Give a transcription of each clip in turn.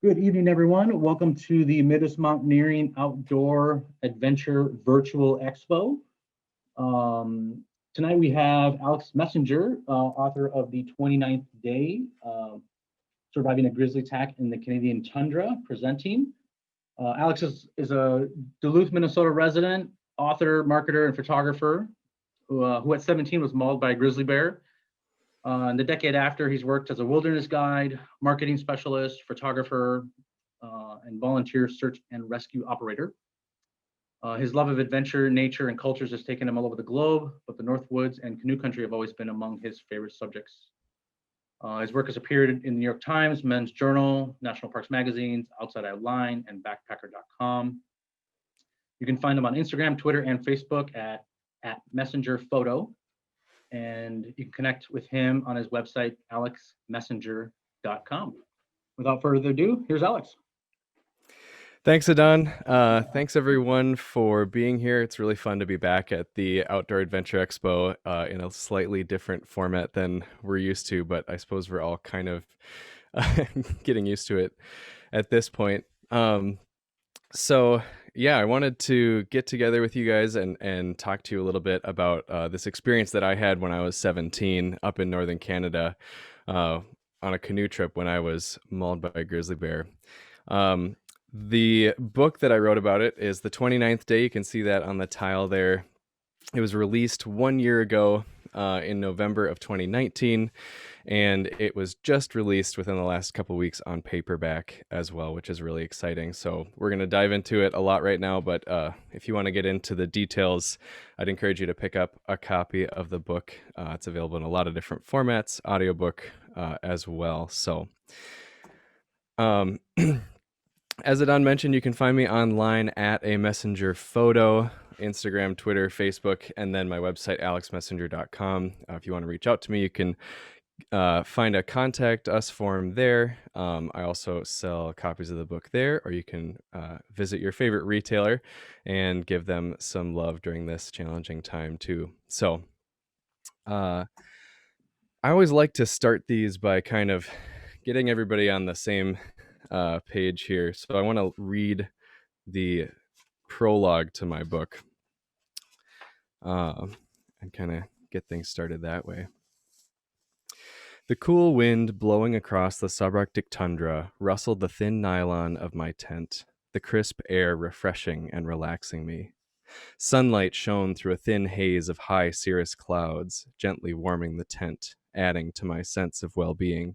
Good evening, everyone. Welcome to the Midwest Mountaineering Outdoor Adventure Virtual Expo. Tonight we have Alex Messenger, author of the 29th Day, Surviving a Grizzly Attack in the Canadian Tundra, presenting. Alex is a Duluth, Minnesota resident, author, marketer, and photographer who at 17 was mauled by a grizzly bear. In the decade after, he's worked as a wilderness guide, marketing specialist, photographer, and volunteer search and rescue operator. His love of adventure, nature, and cultures has taken him all over the globe, but the North Woods and canoe country have always been among his favorite subjects. His work has appeared in the New York Times, Men's Journal, National Parks Magazines, Outside Outline, and Backpacker.com. You can find him on Instagram, Twitter, and Facebook at Messenger Photo. And you can connect with him on his website, alexmessenger.com. Without further ado, here's Alex. Thanks, Adon. Thanks, everyone, for being here. It's really fun to be back at the Outdoor Adventure Expo in a slightly different format than we're used to, but I suppose we're all kind of getting used to it at this point. Yeah, I wanted to get together with you guys and talk to you a little bit about this experience that I had when I was 17 up in northern Canada on a canoe trip when I was mauled by a grizzly bear. The book that I wrote about it is The 29th Day. You can see that on the tile there. It was released 1 year ago in November of 2019, and it was just released within the last couple weeks on paperback as well, which is really exciting. So we're going to dive into it a lot right now, but if you want to get into the details, I'd encourage you to pick up a copy of the book. It's available in a lot of different formats, audiobook as well. So as Adon mentioned, you can find me online at a messenger photo, Instagram, Twitter, Facebook, and then my website, alexmessenger.com. If you want to reach out to me, you can find a contact us form there. I also sell copies of the book there, or you can visit your favorite retailer and give them some love during this challenging time too. So I always like to start these by kind of getting everybody on the same page here. So I want to read the prologue to my book and kind of get things started that way. The cool wind blowing across the subarctic tundra rustled the thin nylon of my tent, the crisp air refreshing and relaxing me. Sunlight shone through a thin haze of high cirrus clouds, gently warming the tent, adding to my sense of well-being.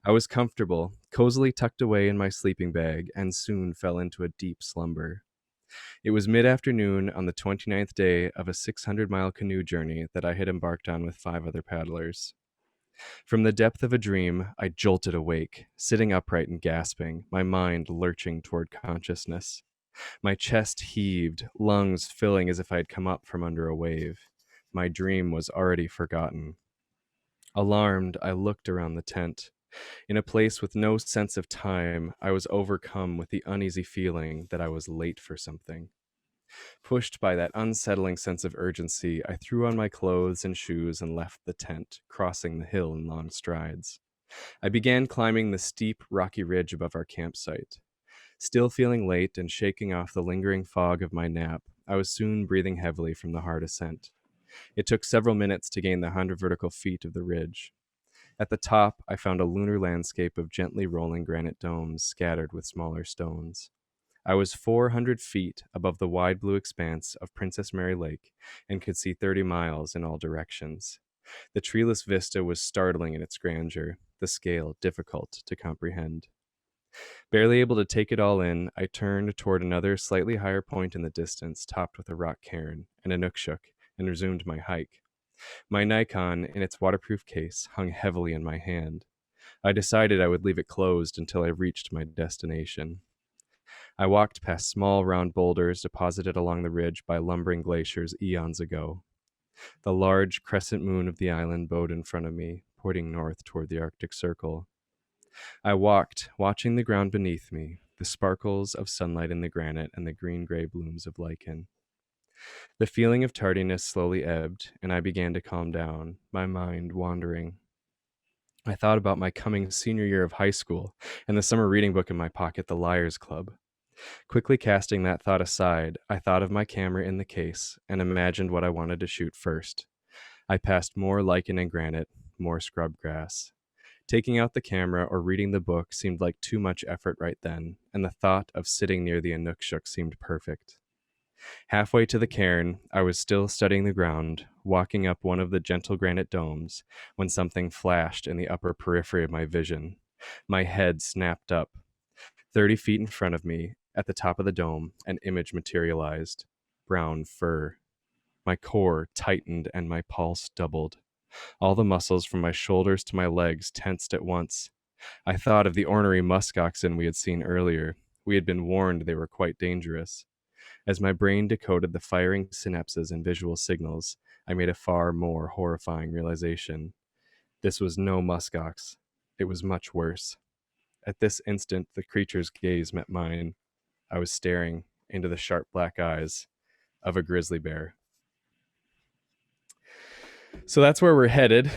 I was comfortable, cozily tucked away in my sleeping bag, and soon fell into a deep slumber. It was mid-afternoon on the 29th day of a 600-mile canoe journey that I had embarked on with 5 other paddlers. From the depth of a dream, I jolted awake, sitting upright and gasping, my mind lurching toward consciousness. My chest heaved, lungs filling as if I had come up from under a wave. My dream was already forgotten. Alarmed, I looked around the tent. In a place with no sense of time, I was overcome with the uneasy feeling that I was late for something. Pushed by that unsettling sense of urgency, I threw on my clothes and shoes and left the tent, crossing the hill in long strides. I began climbing the steep, rocky ridge above our campsite. Still feeling late and shaking off the lingering fog of my nap, I was soon breathing heavily from the hard ascent. It took several minutes to gain the 100 vertical feet of the ridge. At the top, I found a lunar landscape of gently rolling granite domes scattered with smaller stones. I was 400 feet above the wide blue expanse of Princess Mary Lake and could see 30 miles in all directions. The treeless vista was startling in its grandeur, the scale difficult to comprehend. Barely able to take it all in, I turned toward another slightly higher point in the distance, topped with a rock cairn and a nookshook, and resumed my hike. My Nikon, in its waterproof case, hung heavily in my hand. I decided I would leave it closed until I reached my destination. I walked past small round boulders deposited along the ridge by lumbering glaciers eons ago. The large crescent moon of the island bowed in front of me, pointing north toward the Arctic Circle. I walked, watching the ground beneath me, the sparkles of sunlight in the granite and the green-gray blooms of lichen. The feeling of tardiness slowly ebbed, and I began to calm down, my mind wandering. I thought about my coming senior year of high school and the summer reading book in my pocket, The Liars Club. Quickly casting that thought aside, I thought of my camera in the case and imagined what I wanted to shoot first. I passed more lichen and granite, more scrub grass. Taking out the camera or reading the book seemed like too much effort right then, and the thought of sitting near the Inukshuk seemed perfect. Halfway to the cairn, I was still studying the ground, walking up one of the gentle granite domes, when something flashed in the upper periphery of my vision. My head snapped up. 30 feet in front of me, at the top of the dome, an image materialized. Brown fur. My core tightened and my pulse doubled. All the muscles from my shoulders to my legs tensed at once. I thought of the ornery musk oxen we had seen earlier. We had been warned they were quite dangerous. As my brain decoded the firing synapses and visual signals, I made a far more horrifying realization. This was no muskox. It was much worse. At this instant, the creature's gaze met mine. I was staring into the sharp black eyes of a grizzly bear. So that's where we're headed.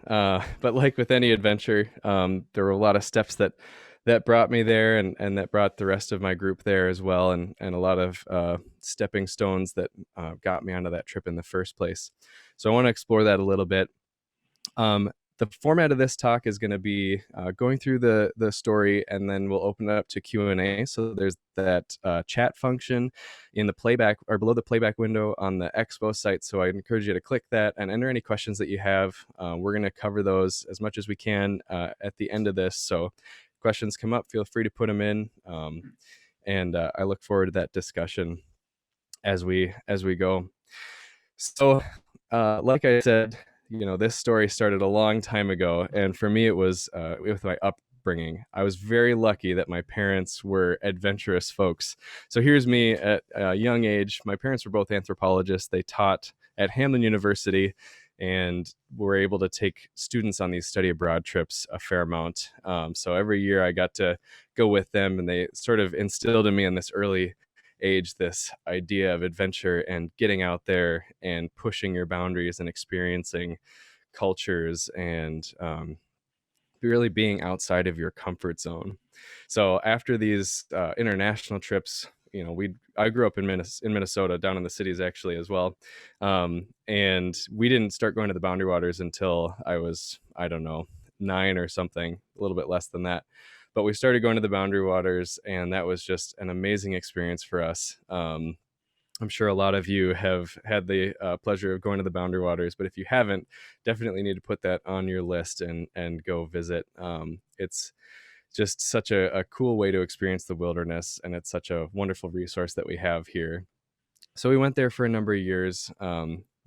But like with any adventure, there were a lot of steps that brought me there, and that brought the rest of my group there as well, and a lot of stepping stones that got me onto that trip in the first place. So I want to explore that a little bit. The format of this talk is going to be going through the story, and then we'll open it up to Q&A. So there's that chat function in the playback or below the playback window on the Expo site. So I encourage you to click that and enter any questions that you have. We're going to cover those as much as we can at the end of this. So questions come up, feel free to put them in. And I look forward to that discussion as we go. So like I said, this story started a long time ago, and for me it was with my upbringing. I was very lucky that my parents were adventurous folks. So here's me at a young age. My parents were both anthropologists. They taught at Hamlin University and were able to take students on these study abroad trips a fair amount. So every year I got to go with them, and they sort of instilled in me in this early age this idea of adventure and getting out there and pushing your boundaries and experiencing cultures and really being outside of your comfort zone. So after these international trips, I grew up in Minnesota, down in the cities actually as well, and we didn't start going to the Boundary Waters until I was, I don't know, 9 or something, a little bit less than that. But we started going to the Boundary Waters, and that was just an amazing experience for us. I'm sure a lot of you have had the pleasure of going to the Boundary Waters, but if you haven't, definitely need to put that on your list and go visit. It's just such a cool way to experience the wilderness, and it's such a wonderful resource that we have here. So we went there for a number of years,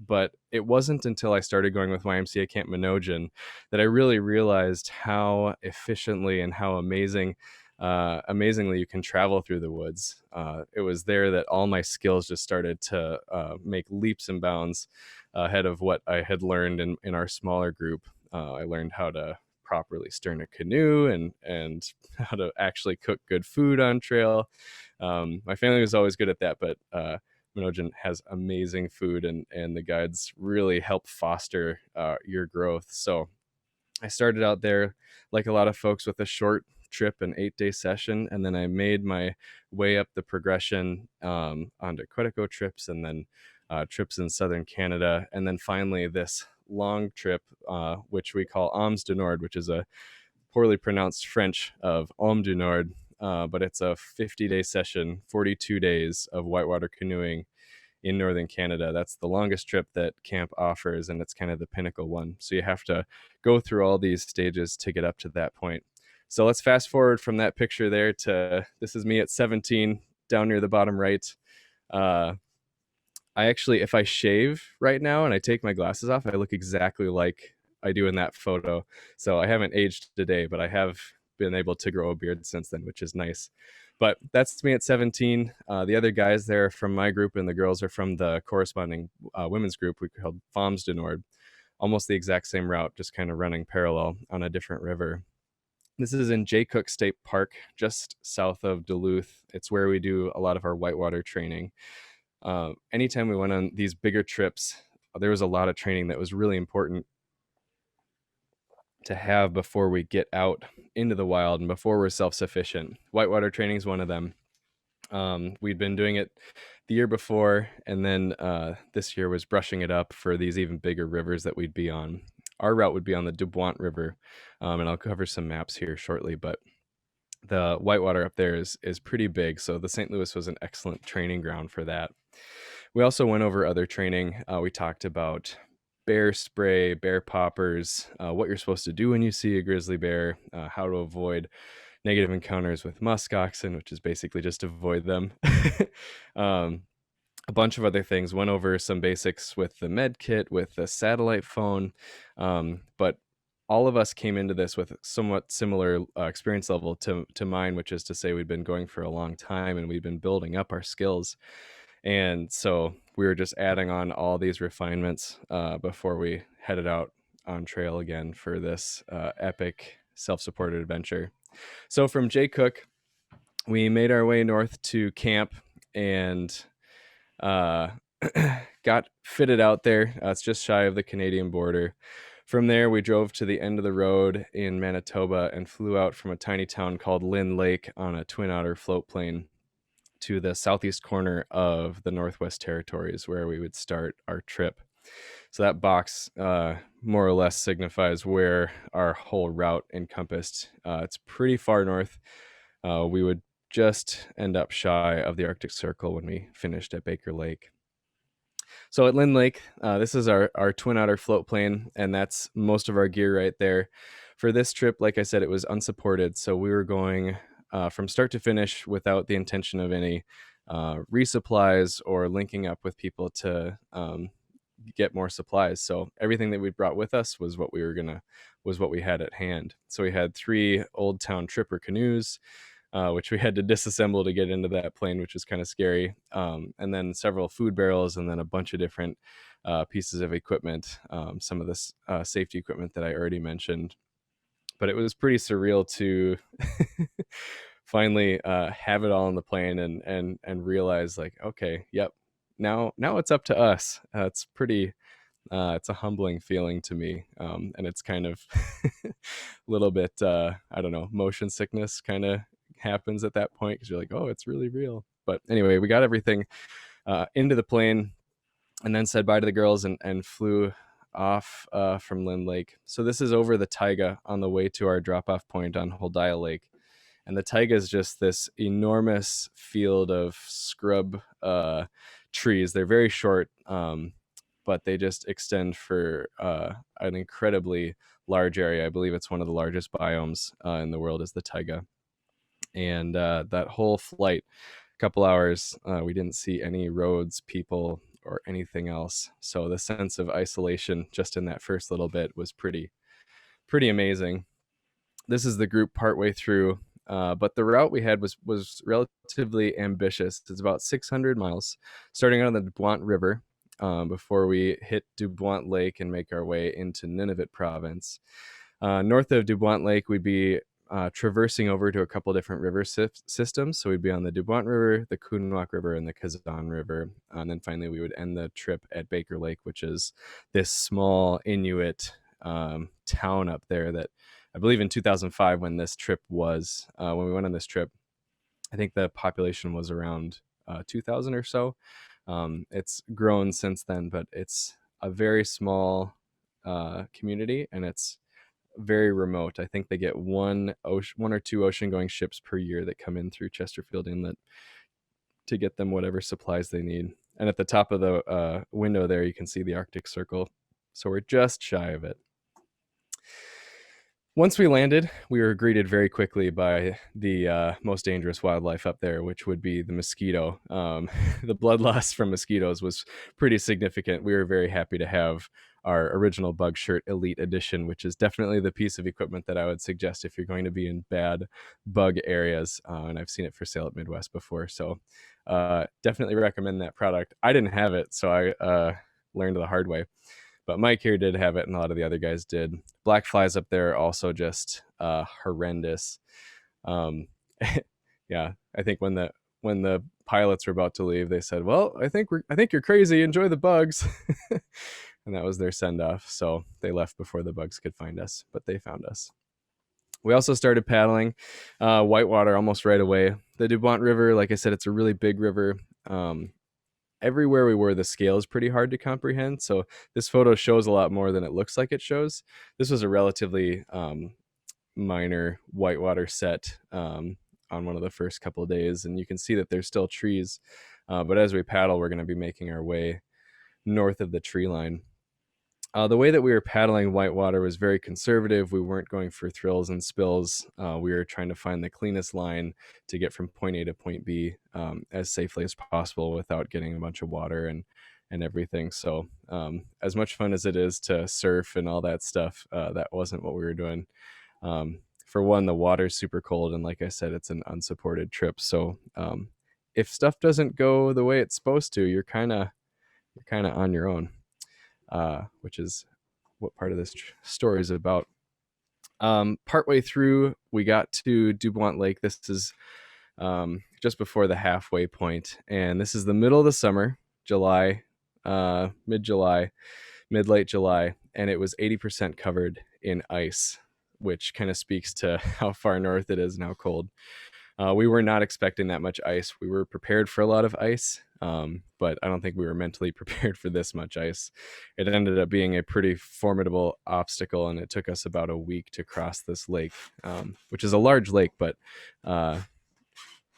but it wasn't until I started going with YMCA Camp Minojan that I really realized how efficiently and how amazingly you can travel through the woods. It was there that all my skills just started to make leaps and bounds ahead of what I had learned in our smaller group. I learned how to properly stern a canoe and how to actually cook good food on trail. My family was always good at that, but Minojan has amazing food, and the guides really help foster your growth. So I started out there, like a lot of folks, with a short trip, an 8-day session, and then I made my way up the progression onto Quetico trips, and then trips in southern Canada, and then finally this long trip, which we call Oms du Nord, which is a poorly pronounced French of Homme du Nord, but it's a 50-day session, 42 days of whitewater canoeing in northern Canada. That's the longest trip that camp offers, and it's kind of the pinnacle one. So you have to go through all these stages to get up to that point. So let's fast forward from that picture there to this is me at 17 down near the bottom right. I actually, if I shave right now and I take my glasses off, I look exactly like I do in that photo. So I haven't aged today, but I have been able to grow a beard since then, which is nice. But that's me at 17. The other guys there are from my group, and the girls are from the corresponding women's group we called Femmes du Nord. Almost the exact same route, just kind of running parallel on a different river. This is in Jay Cook State Park, just south of Duluth. It's where we do a lot of our whitewater training. Anytime we went on these bigger trips, there was a lot of training that was really important to have before we get out into the wild and before we're self-sufficient. Whitewater training is one of them. We'd been doing it the year before, and then this year was brushing it up for these even bigger rivers that we'd be on. Our route would be on the Dubuant River, and I'll cover some maps here shortly, but the whitewater up there is pretty big, so the St. Louis was an excellent training ground for that. We also went over other training. We talked about bear spray, bear poppers, what you're supposed to do when you see a grizzly bear, how to avoid negative encounters with musk oxen, which is basically just avoid them. um, a bunch of other things. Went over some basics with the med kit, with the satellite phone, but all of us came into this with somewhat similar experience level to mine, which is to say we'd been going for a long time and we've been building up our skills. And so we were just adding on all these refinements before we headed out on trail again for this epic self-supported adventure. So from Jay Cook, we made our way north to camp and got fitted out there. It's just shy of the Canadian border. From there, we drove to the end of the road in Manitoba and flew out from a tiny town called Lynn Lake on a twin otter float plane to the southeast corner of the Northwest Territories, where we would start our trip. So that box more or less signifies where our whole route encompassed. It's pretty far north. We would just end up shy of the Arctic Circle when we finished at Baker Lake. So at Lynn Lake, this is our twin otter float plane, and that's most of our gear right there. For this trip, like I said, it was unsupported, so we were going from start to finish without the intention of any resupplies or linking up with people to get more supplies. So everything that we brought with us was what we had at hand. So we had 3 Old Town Tripper canoes, which we had to disassemble to get into that plane, which was kind of scary. And then several food barrels, and then a bunch of different pieces of equipment, some of this safety equipment that I already mentioned. But it was pretty surreal to finally have it all on the plane and realize, like, okay, yep, now it's up to us. It's pretty it's a humbling feeling to me, and it's kind of a little bit I don't know, motion sickness kind of happens at that point, because you're like, oh, it's really real. But anyway, we got everything into the plane and then said bye to the girls and flew off from Lynn Lake. So this is over the taiga on the way to our drop-off point on Holdaya Lake. And the taiga is just this enormous field of scrub trees. They're very short, but they just extend for an incredibly large area. I believe it's one of the largest biomes in the world is the taiga. And that whole flight, a couple hours, we didn't see any roads, people, or anything else. So the sense of isolation just in that first little bit was pretty amazing. This is the group partway through, but the route we had was relatively ambitious. It's about 600 miles, starting on the Dubuant River before we hit Dubuant Lake and make our way into Nunavut province. North of Dubuant Lake, we'd be traversing over to a couple different river systems. So we'd be on the Dubuant River, the Kunwak River, and the Kazan River. And then finally, we would end the trip at Baker Lake, which is this small Inuit town up there that I believe in 2005, when this trip was, when we went on this trip, I think the population was around 2,000 or so. It's grown since then, but it's a very small community, and it's very remote. I think they get one or two ocean-going ships per year that come in through Chesterfield Inlet to get them whatever supplies they need. And at the top of the window there, you can see the Arctic Circle. So we're just shy of it. Once we landed, we were greeted very quickly by the most dangerous wildlife up there, which would be the mosquito. The blood loss from mosquitoes was pretty significant. We were very happy to have our original Bug Shirt Elite Edition, which is definitely the piece of equipment that I would suggest if you're going to be in bad bug areas. And I've seen it for sale at Midwest before. So definitely recommend that product. I didn't have it, so I learned the hard way. But Mike here did have it, and a lot of the other guys did. Black flies up there also just horrendous. Yeah, I think when the pilots were about to leave, they said, "Well, I think you're crazy. Enjoy the bugs." and that was their send off. So they left before the bugs could find us, but they found us. We also started paddling whitewater almost right away. The Dubont River, like I said, it's a really big river. Everywhere we were, the scale is pretty hard to comprehend. So this photo shows a lot more than it looks like it shows. This was a relatively minor whitewater set on one of the first couple of days, and you can see that there's still trees. But as we paddle, we're going to be making our way north of the tree line. The way that we were paddling whitewater was very conservative. We weren't going for thrills and spills. We were trying to find the cleanest line to get from point A to point B as safely as possible without getting a bunch of water and everything. So as much fun as it is to surf and all that stuff, that wasn't what we were doing. For one, the water's super cold, and like I said, it's an unsupported trip. So if stuff doesn't go the way it's supposed to, you're kind of on your own. Which is what part of this story is about. Partway through, we got to Dubont Lake. This is just before the halfway point, and this is the middle of the summer, July, mid-July, mid-late July, and it was 80% covered in ice, which kind of speaks to how far north it is and how cold. We were not expecting that much ice. We were prepared for a lot of ice, but I don't think we were mentally prepared for this much ice. It ended up being a pretty formidable obstacle, and it took us about a week to cross this lake, which is a large lake, but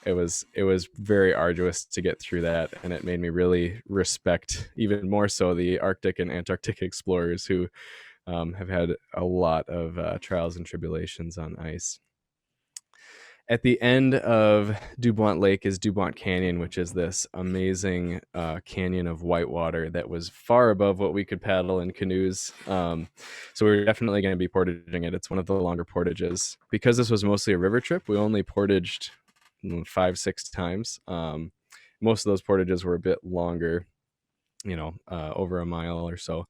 it was very arduous to get through that, and it made me really respect even more so the Arctic and Antarctic explorers who have had a lot of trials and tribulations on ice. At the end of Dubont Lake is Dubont Canyon, which is this amazing canyon of whitewater that was far above what we could paddle in canoes. So we're definitely going to be portaging it. It's one of the longer portages. Because this was mostly a river trip, we only portaged 5-6 times. Most of those portages were a bit longer, over a mile or so.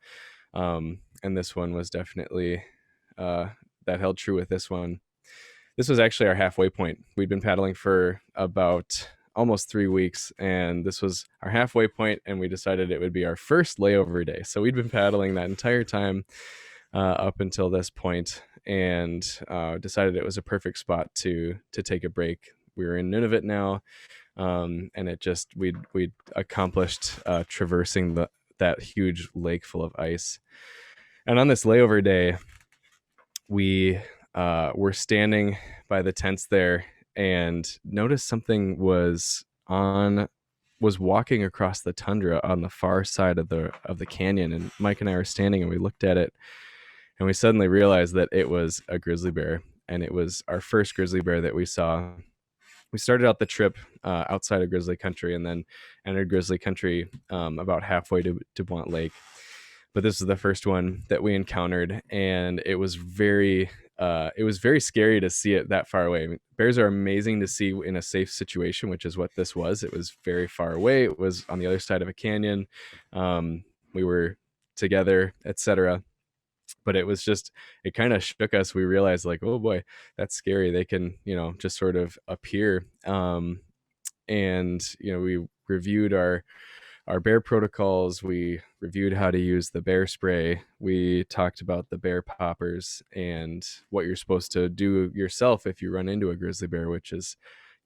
And this one was definitely, that held true with this one. This was actually our halfway point. We'd been paddling for about almost 3 weeks, and this was our halfway point, and we decided it would be our first layover day. So we'd been paddling that entire time up until this point, and decided it was a perfect spot to take a break. We were in Nunavut now, and it just we'd accomplished traversing that huge lake full of ice. And on this layover day, we were standing by the tents there and noticed something was walking across the tundra on the far side of the canyon. And Mike and I were standing, and we looked at it, and we suddenly realized that it was a grizzly bear, and it was our first grizzly bear that we saw. We started out the trip outside of grizzly country, and then entered grizzly country about halfway to Dubont Lake. But this is the first one that we encountered, and it was very scary to see it that far away. I mean, bears are amazing to see in a safe situation, which is what this was. It was very far away. It was on the other side of a canyon. We were together, etc. But it was just, it kind of shook us. We realized, like, oh boy, that's scary. They can, just sort of appear. And, we reviewed our bear protocols. We reviewed how to use the bear spray. We talked about the bear poppers and what you're supposed to do yourself if you run into a grizzly bear, which is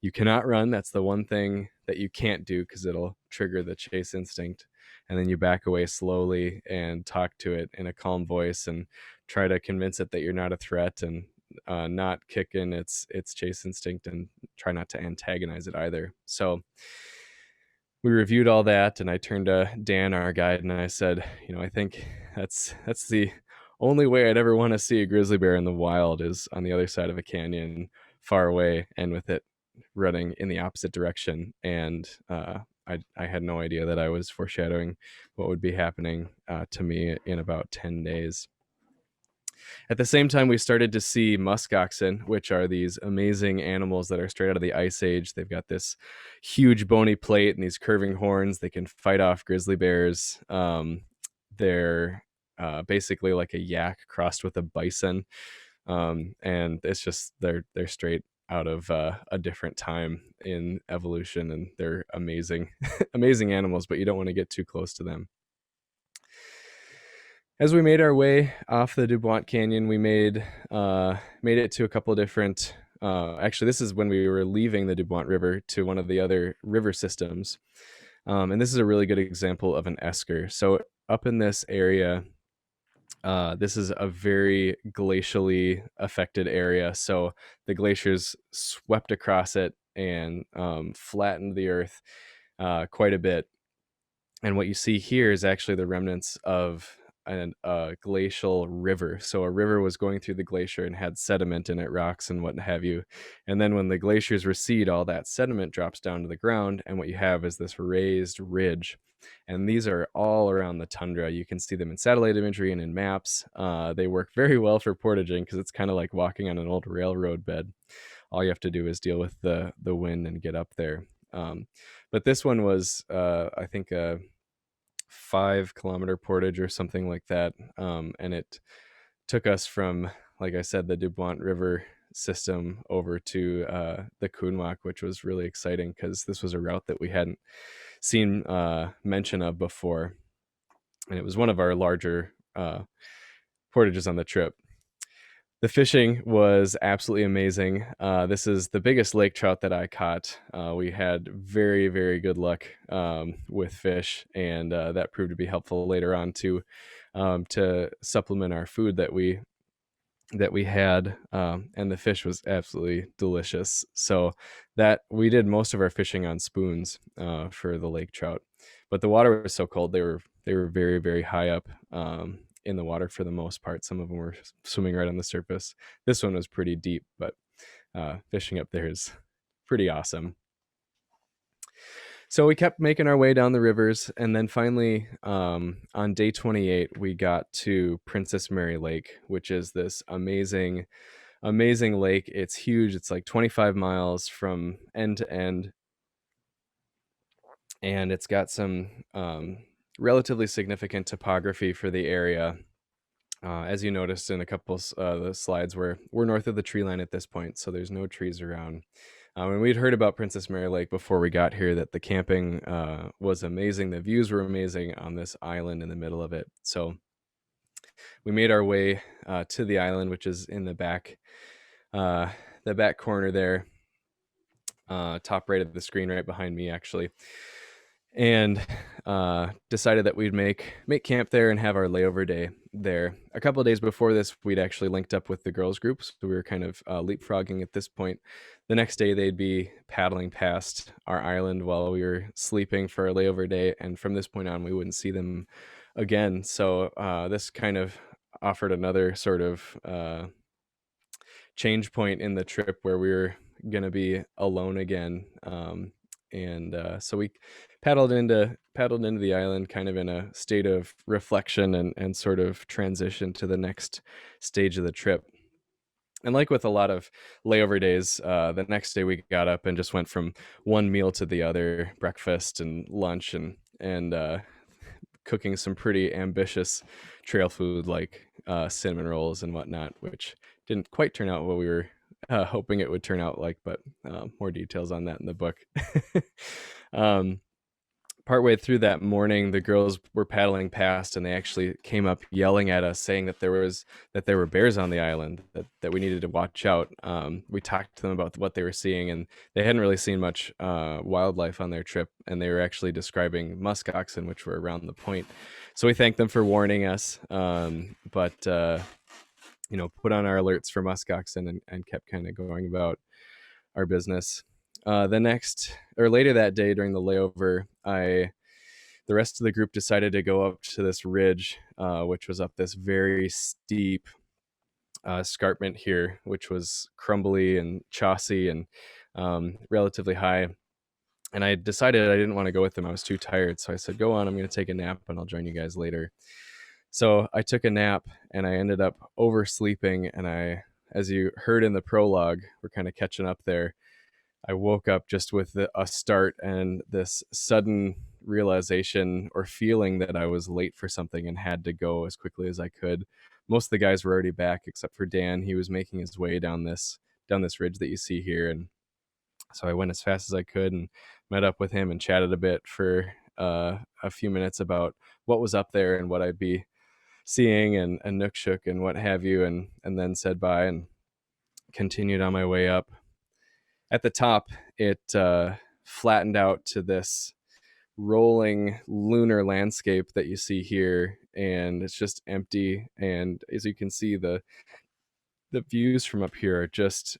you cannot run. That's the one thing that you can't do, because it'll trigger the chase instinct. And then you back away slowly and talk to it in a calm voice and try to convince it that you're not a threat, and not kick in its chase instinct, and try not to antagonize it either. So we reviewed all that, and I turned to Dan, our guide, and I said, I think that's the only way I'd ever want to see a grizzly bear in the wild, is on the other side of a canyon, far away, and with it running in the opposite direction. And I had no idea that I was foreshadowing what would be happening to me in about 10 days. At the same time, we started to see muskoxen, which are these amazing animals that are straight out of the Ice Age. They've got this huge bony plate and these curving horns. They can fight off grizzly bears. They're basically like a yak crossed with a bison. And it's just, they're straight out of a different time in evolution, and they're amazing, amazing animals, but you don't want to get too close to them. As we made our way off the Dubois Canyon, we made it to a couple of different. Actually, this is when we were leaving the Dubois River to one of the other river systems, and this is a really good example of an esker. So up in this area, this is a very glacially affected area. So the glaciers swept across it and flattened the earth quite a bit. And what you see here is actually the remnants of a glacial river. So a river was going through the glacier and had sediment in it, rocks and what have you. And then when the glaciers recede, all that sediment drops down to the ground. And what you have is this raised ridge. And these are all around the tundra. You can see them in satellite imagery and in maps. They work very well for portaging because it's kind of like walking on an old railroad bed. All you have to do is deal with the wind and get up there. But this one was, I think, a 5 kilometer portage or something like that. And it took us from, like I said, the Dubois River system over to the Coonwalk, which was really exciting because this was a route that we hadn't seen mention of before. And it was one of our larger portages on the trip. The fishing was absolutely amazing. This is the biggest lake trout that I caught. We had very, very good luck with fish, and that proved to be helpful later on to supplement our food that we had, and the fish was absolutely delicious. So that we did most of our fishing on spoons for the lake trout, but the water was so cold they were very, very high up in the water for the most part. Some of them were swimming right on the surface. This one was pretty deep, but fishing up there is pretty awesome. So we kept making our way down the rivers, and then finally on day 28 we got to Princess Mary Lake, which is this amazing lake. It's huge. It's like 25 miles from end to end, and it's got some relatively significant topography for the area. As you noticed in a couple the slides, we're north of the tree line at this point, so there's no trees around. And we'd heard about Princess Mary Lake before we got here, that the camping was amazing. The views were amazing on this island in the middle of it. So we made our way to the island, which is in the back corner there, top right of the screen, right behind me, actually. And decided that we'd make camp there and have our layover day there. A couple of days before this, we'd actually linked up with the girls group, so we were kind of leapfrogging at this point. The next day, they'd be paddling past our island while we were sleeping for our layover day, and from this point on, we wouldn't see them again. So this kind of offered another sort of change point in the trip where we were going to be alone again. And so we paddled into the island kind of in a state of reflection and sort of transition to the next stage of the trip. And like with a lot of layover days, the next day we got up and just went from one meal to the other, breakfast and lunch, and cooking some pretty ambitious trail food like cinnamon rolls and whatnot, which didn't quite turn out what we were hoping it would turn out like, but more details on that in the book. Partway through that morning, the girls were paddling past, and they actually came up yelling at us, saying that there were bears on the island, that we needed to watch out. We talked to them about what they were seeing, and they hadn't really seen much wildlife on their trip, and they were actually describing musk oxen, which were around the point. So we thanked them for warning us, but put on our alerts for musk oxen and kept kind of going about our business. Later that day during the layover, the rest of the group decided to go up to this ridge, which was up this very steep escarpment here, which was crumbly and chossy and relatively high. And I decided I didn't want to go with them. I was too tired. So I said, go on, I'm going to take a nap and I'll join you guys later. So I took a nap and I ended up oversleeping. And as you heard in the prologue, we're kind of catching up there. I woke up just with a start and this sudden realization or feeling that I was late for something and had to go as quickly as I could. Most of the guys were already back except for Dan. He was making his way down this ridge that you see here. And so I went as fast as I could and met up with him and chatted a bit for a few minutes about what was up there and what I'd be seeing and nook shook and what have you, and then said bye and continued on my way up. At the top, it flattened out to this rolling lunar landscape that you see here, and it's just empty. And as you can see, the views from up here are just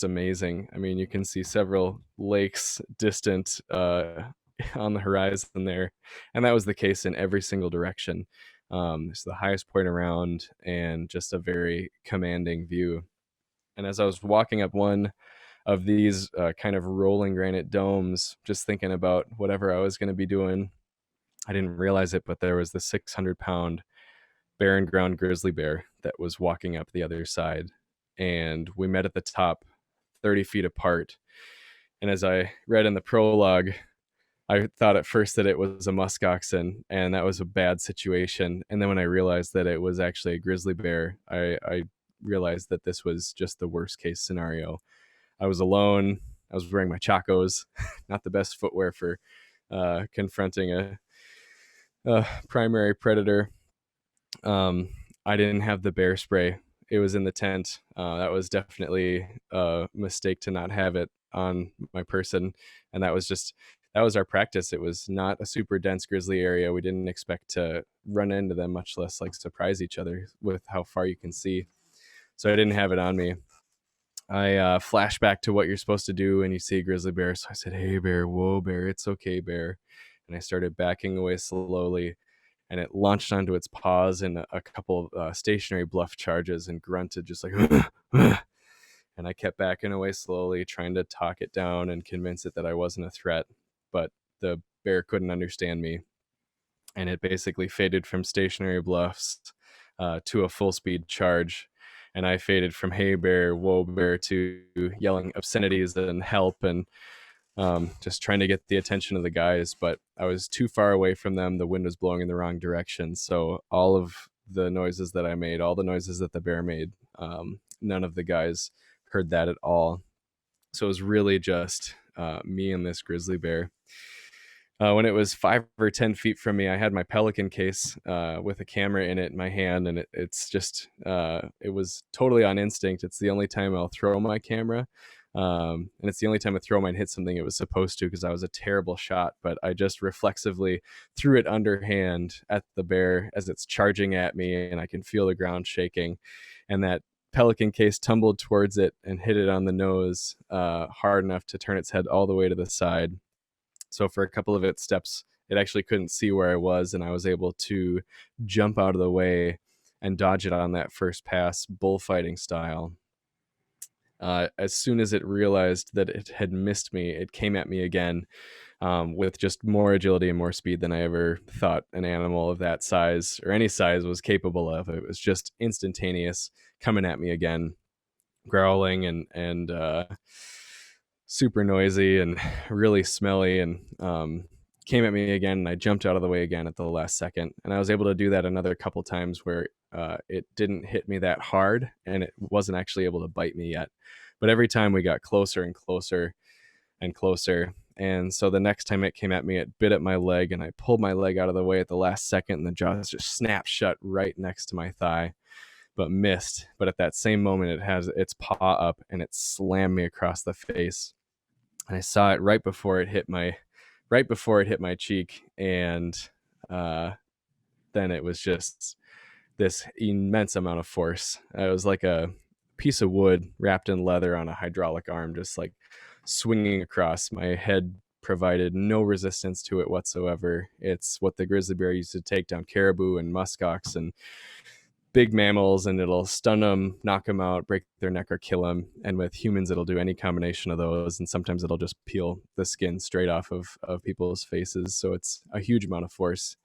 amazing. I mean, you can see several lakes distant on the horizon there, and that was the case in every single direction. It's the highest point around, and just a very commanding view. And as I was walking up one of these kind of rolling granite domes, just thinking about whatever I was going to be doing, I didn't realize it, but there was the 600-pound barren-ground grizzly bear that was walking up the other side. And we met at the top, 30 feet apart. And as I read in the prologue, I thought at first that it was a muskoxen, and that was a bad situation. And then when I realized that it was actually a grizzly bear, I realized that this was just the worst case scenario. I was alone. I was wearing my chacos, not the best footwear for confronting a primary predator. I didn't have the bear spray. It was in the tent. That was definitely a mistake to not have it on my person. And that was our practice. It was not a super dense grizzly area. We didn't expect to run into them, much less like surprise each other with how far you can see. So I didn't have it on me. I flash back to what you're supposed to do when you see a grizzly bear. So I said, "Hey, bear, whoa, bear, it's okay, bear." And I started backing away slowly, and it launched onto its paws in a couple of stationary bluff charges and grunted just like, and I kept backing away slowly, trying to talk it down and convince it that I wasn't a threat. But the bear couldn't understand me, and it basically faded from stationary bluffs to a full speed charge. And I faded from "Hey, bear, whoa, bear" to yelling obscenities and help, and just trying to get the attention of the guys. But I was too far away from them. The wind was blowing in the wrong direction. So all of the noises that I made, all the noises that the bear made, none of the guys heard that at all. So it was really just me and this grizzly bear. When it was 5 or 10 feet from me, I had my Pelican case with a camera in it in my hand, and it's just, it was totally on instinct. It's the only time I'll throw my camera, and it's the only time I throw mine hit something it was supposed to, because I was a terrible shot. But I just reflexively threw it underhand at the bear as it's charging at me, and I can feel the ground shaking, and that Pelican case tumbled towards it and hit it on the nose hard enough to turn its head all the way to the side. So for a couple of its steps, it actually couldn't see where I was, and I was able to jump out of the way and dodge it on that first pass, bullfighting style. As soon as it realized that it had missed me, it came at me again with just more agility and more speed than I ever thought an animal of that size or any size was capable of. It was just instantaneous, coming at me again, growling and super noisy and really smelly, and came at me again, and I jumped out of the way again at the last second. And I was able to do that another couple times where it didn't hit me that hard, and it wasn't actually able to bite me yet. But every time we got closer and closer and closer. And so the next time it came at me, it bit at my leg, and I pulled my leg out of the way at the last second, and the jaws just snapped shut right next to my thigh, but missed. But at that same moment, it has its paw up, and it slammed me across the face. And I saw it right before it hit my cheek, and then it was just this immense amount of force. It was like a piece of wood wrapped in leather on a hydraulic arm, just like swinging across. My head provided no resistance to it whatsoever. It's what the grizzly bear used to take down caribou and muskox and big mammals, and it'll stun them, knock them out, break their neck, or kill them. And with humans, it'll do any combination of those, and sometimes it'll just peel the skin straight off of people's faces. So it's a huge amount of force.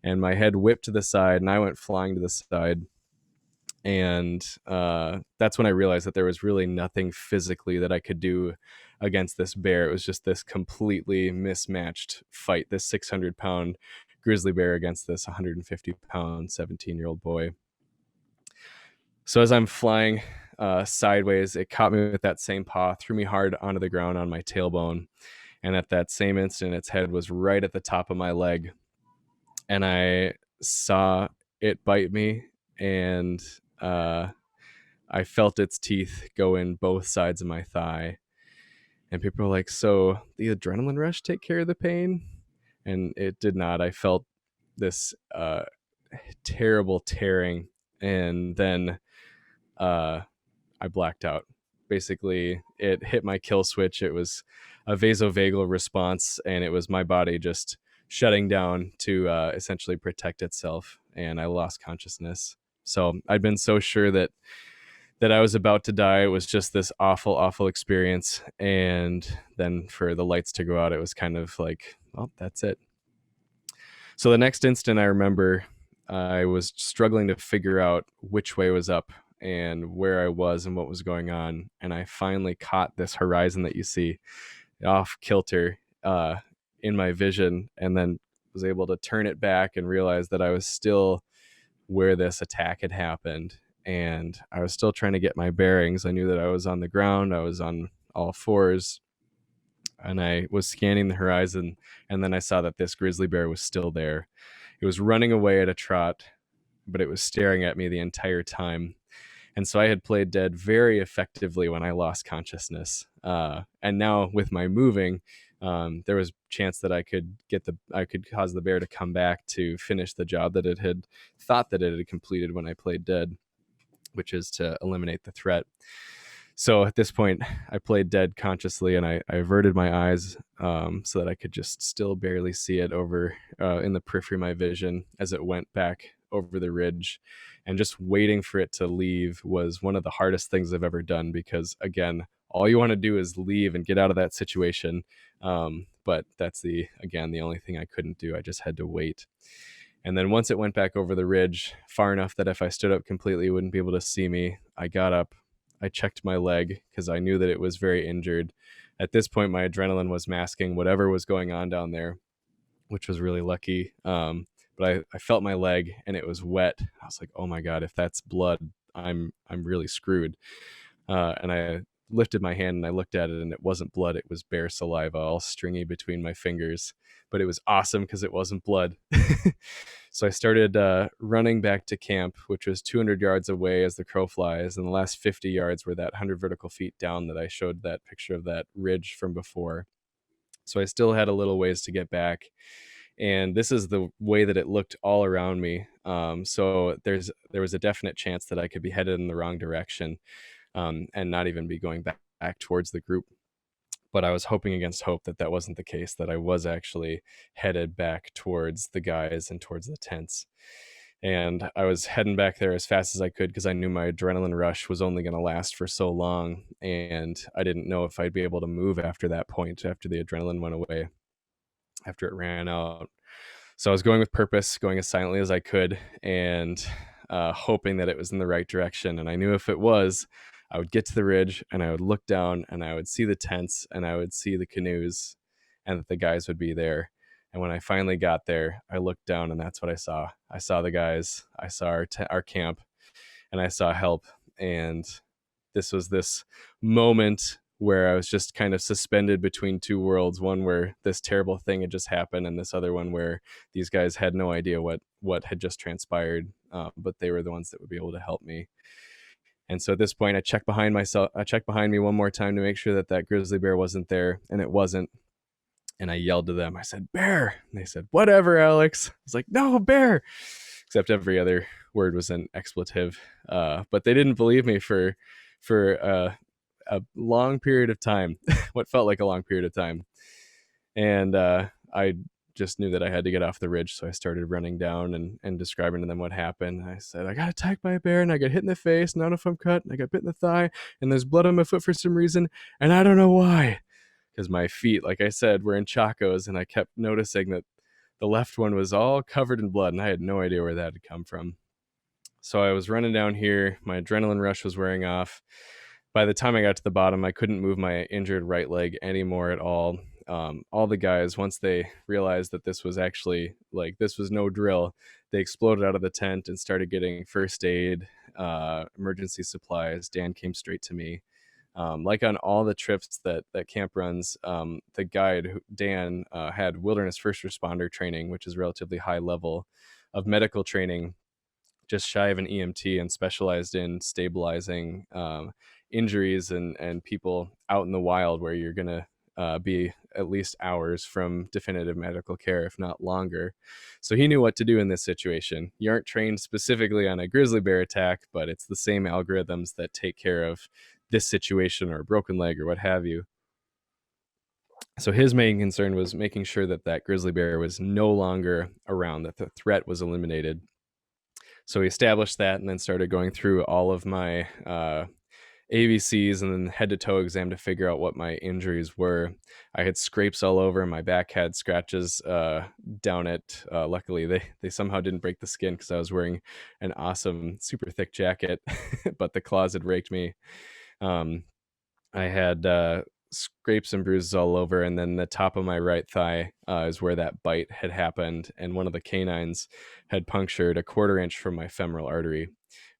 And my head whipped to the side, and I went flying to the side. And that's when I realized that there was really nothing physically that I could do against this bear. It was just this completely mismatched fight, this 600-pound grizzly bear against this 150-pound 17-year-old boy. So as I'm flying sideways, it caught me with that same paw, threw me hard onto the ground on my tailbone. And at that same instant, its head was right at the top of my leg. And I saw it bite me, and I felt its teeth go in both sides of my thigh. And people were like, "So the adrenaline rush take care of the pain?" And it did not. I felt this terrible tearing, and then I blacked out. Basically, it hit my kill switch. It was a vasovagal response, and it was my body just shutting down to essentially protect itself, and I lost consciousness. So I'd been so sure that I was about to die. It was just this awful, awful experience. And then for the lights to go out, it was kind of like, well, that's it. So the next instant I remember, I was struggling to figure out which way was up and where I was and what was going on. And I finally caught this horizon that you see off kilter in my vision, and then was able to turn it back and realize that I was still where this attack had happened. And I was still trying to get my bearings. I knew that I was on the ground. I was on all fours, and I was scanning the horizon. And then I saw that this grizzly bear was still there. It was running away at a trot, but it was staring at me the entire time. And so I had played dead very effectively when I lost consciousness. And now with my moving, there was a chance that I could cause the bear to come back to finish the job that it had thought that it had completed when I played dead, which is to eliminate the threat. So at this point, I played dead consciously, and I averted my eyes so that I could just still barely see it over in the periphery of my vision as it went back over the ridge. And just waiting for it to leave was one of the hardest things I've ever done, because, again, all you want to do is leave and get out of that situation. But that's the only thing I couldn't do. I just had to wait. And then once it went back over the ridge far enough that if I stood up completely, it wouldn't be able to see me, I got up. I checked my leg because I knew that it was very injured. At this point, my adrenaline was masking whatever was going on down there, which was really lucky. But I felt my leg, and it was wet. I was like, "Oh my God, if that's blood, I'm really screwed." And I lifted my hand and I looked at it, and it wasn't blood. It was bear saliva, all stringy between my fingers. But it was awesome because it wasn't blood. So I started running back to camp, which was 200 yards away as the crow flies. And the last 50 yards were that 100 vertical feet down that I showed that picture of that ridge from before. So I still had a little ways to get back. And this is the way that it looked all around me. So there was a definite chance that I could be headed in the wrong direction and not even be going back towards the group. But I was hoping against hope that that wasn't the case, that I was actually headed back towards the guys and towards the tents. And I was heading back there as fast as I could because I knew my adrenaline rush was only going to last for so long. And I didn't know if I'd be able to move after that point, after the adrenaline went away, after it ran out. So I was going with purpose, going as silently as I could, and hoping that it was in the right direction. And I knew if it was, I would get to the ridge and I would look down and I would see the tents and I would see the canoes, and that the guys would be there. And when I finally got there, I looked down and that's what I saw. I saw the guys, I saw our camp, and I saw help. And this was this moment where I was just kind of suspended between two worlds, one where this terrible thing had just happened, and this other one where these guys had no idea what had just transpired, but they were the ones that would be able to help me. And so at this point, I checked behind me one more time to make sure that that grizzly bear wasn't there, and it wasn't. And I yelled to them. I said, "Bear!" And they said, "Whatever, Alex." I was like, "No, bear!" Except every other word was an expletive. But they didn't believe me for a long period of time, what felt like a long period of time. And I just knew that I had to get off the ridge. So I started running down and describing to them what happened. I said, "I got attacked by a bear and I got hit in the face. And I don't know if I'm cut. And I got bit in the thigh. And there's blood on my foot for some reason. And I don't know why." Because my feet, like I said, were in chacos. And I kept noticing that the left one was all covered in blood. And I had no idea where that had come from. So I was running down here. My adrenaline rush was wearing off. By the time I got to the bottom, I couldn't move my injured right leg anymore at all. All the guys, once they realized that this was actually, like, this was no drill, they exploded out of the tent and started getting first aid, emergency supplies. Dan came straight to me. Like on all the trips that camp runs, the guide, Dan, had wilderness first responder training, which is relatively high level of medical training. just shy of an EMT and specialized in stabilizing injuries and people out in the wild where you're going to be at least hours from definitive medical care, if not longer. So he knew what to do in this situation. You aren't trained specifically on a grizzly bear attack, but it's the same algorithms that take care of this situation or a broken leg or what have you. So his main concern was making sure that that grizzly bear was no longer around, that the threat was eliminated. So he established that and then started going through all of my ABCs and then head to toe exam to figure out what my injuries were. I had scrapes all over. My back had scratches down it. Luckily, they somehow didn't break the skin because I was wearing an awesome, super thick jacket, but the claws had raked me. I had scrapes and bruises all over, and then the top of my right thigh is where that bite had happened, and one of the canines had punctured a 1/4 inch from my femoral artery,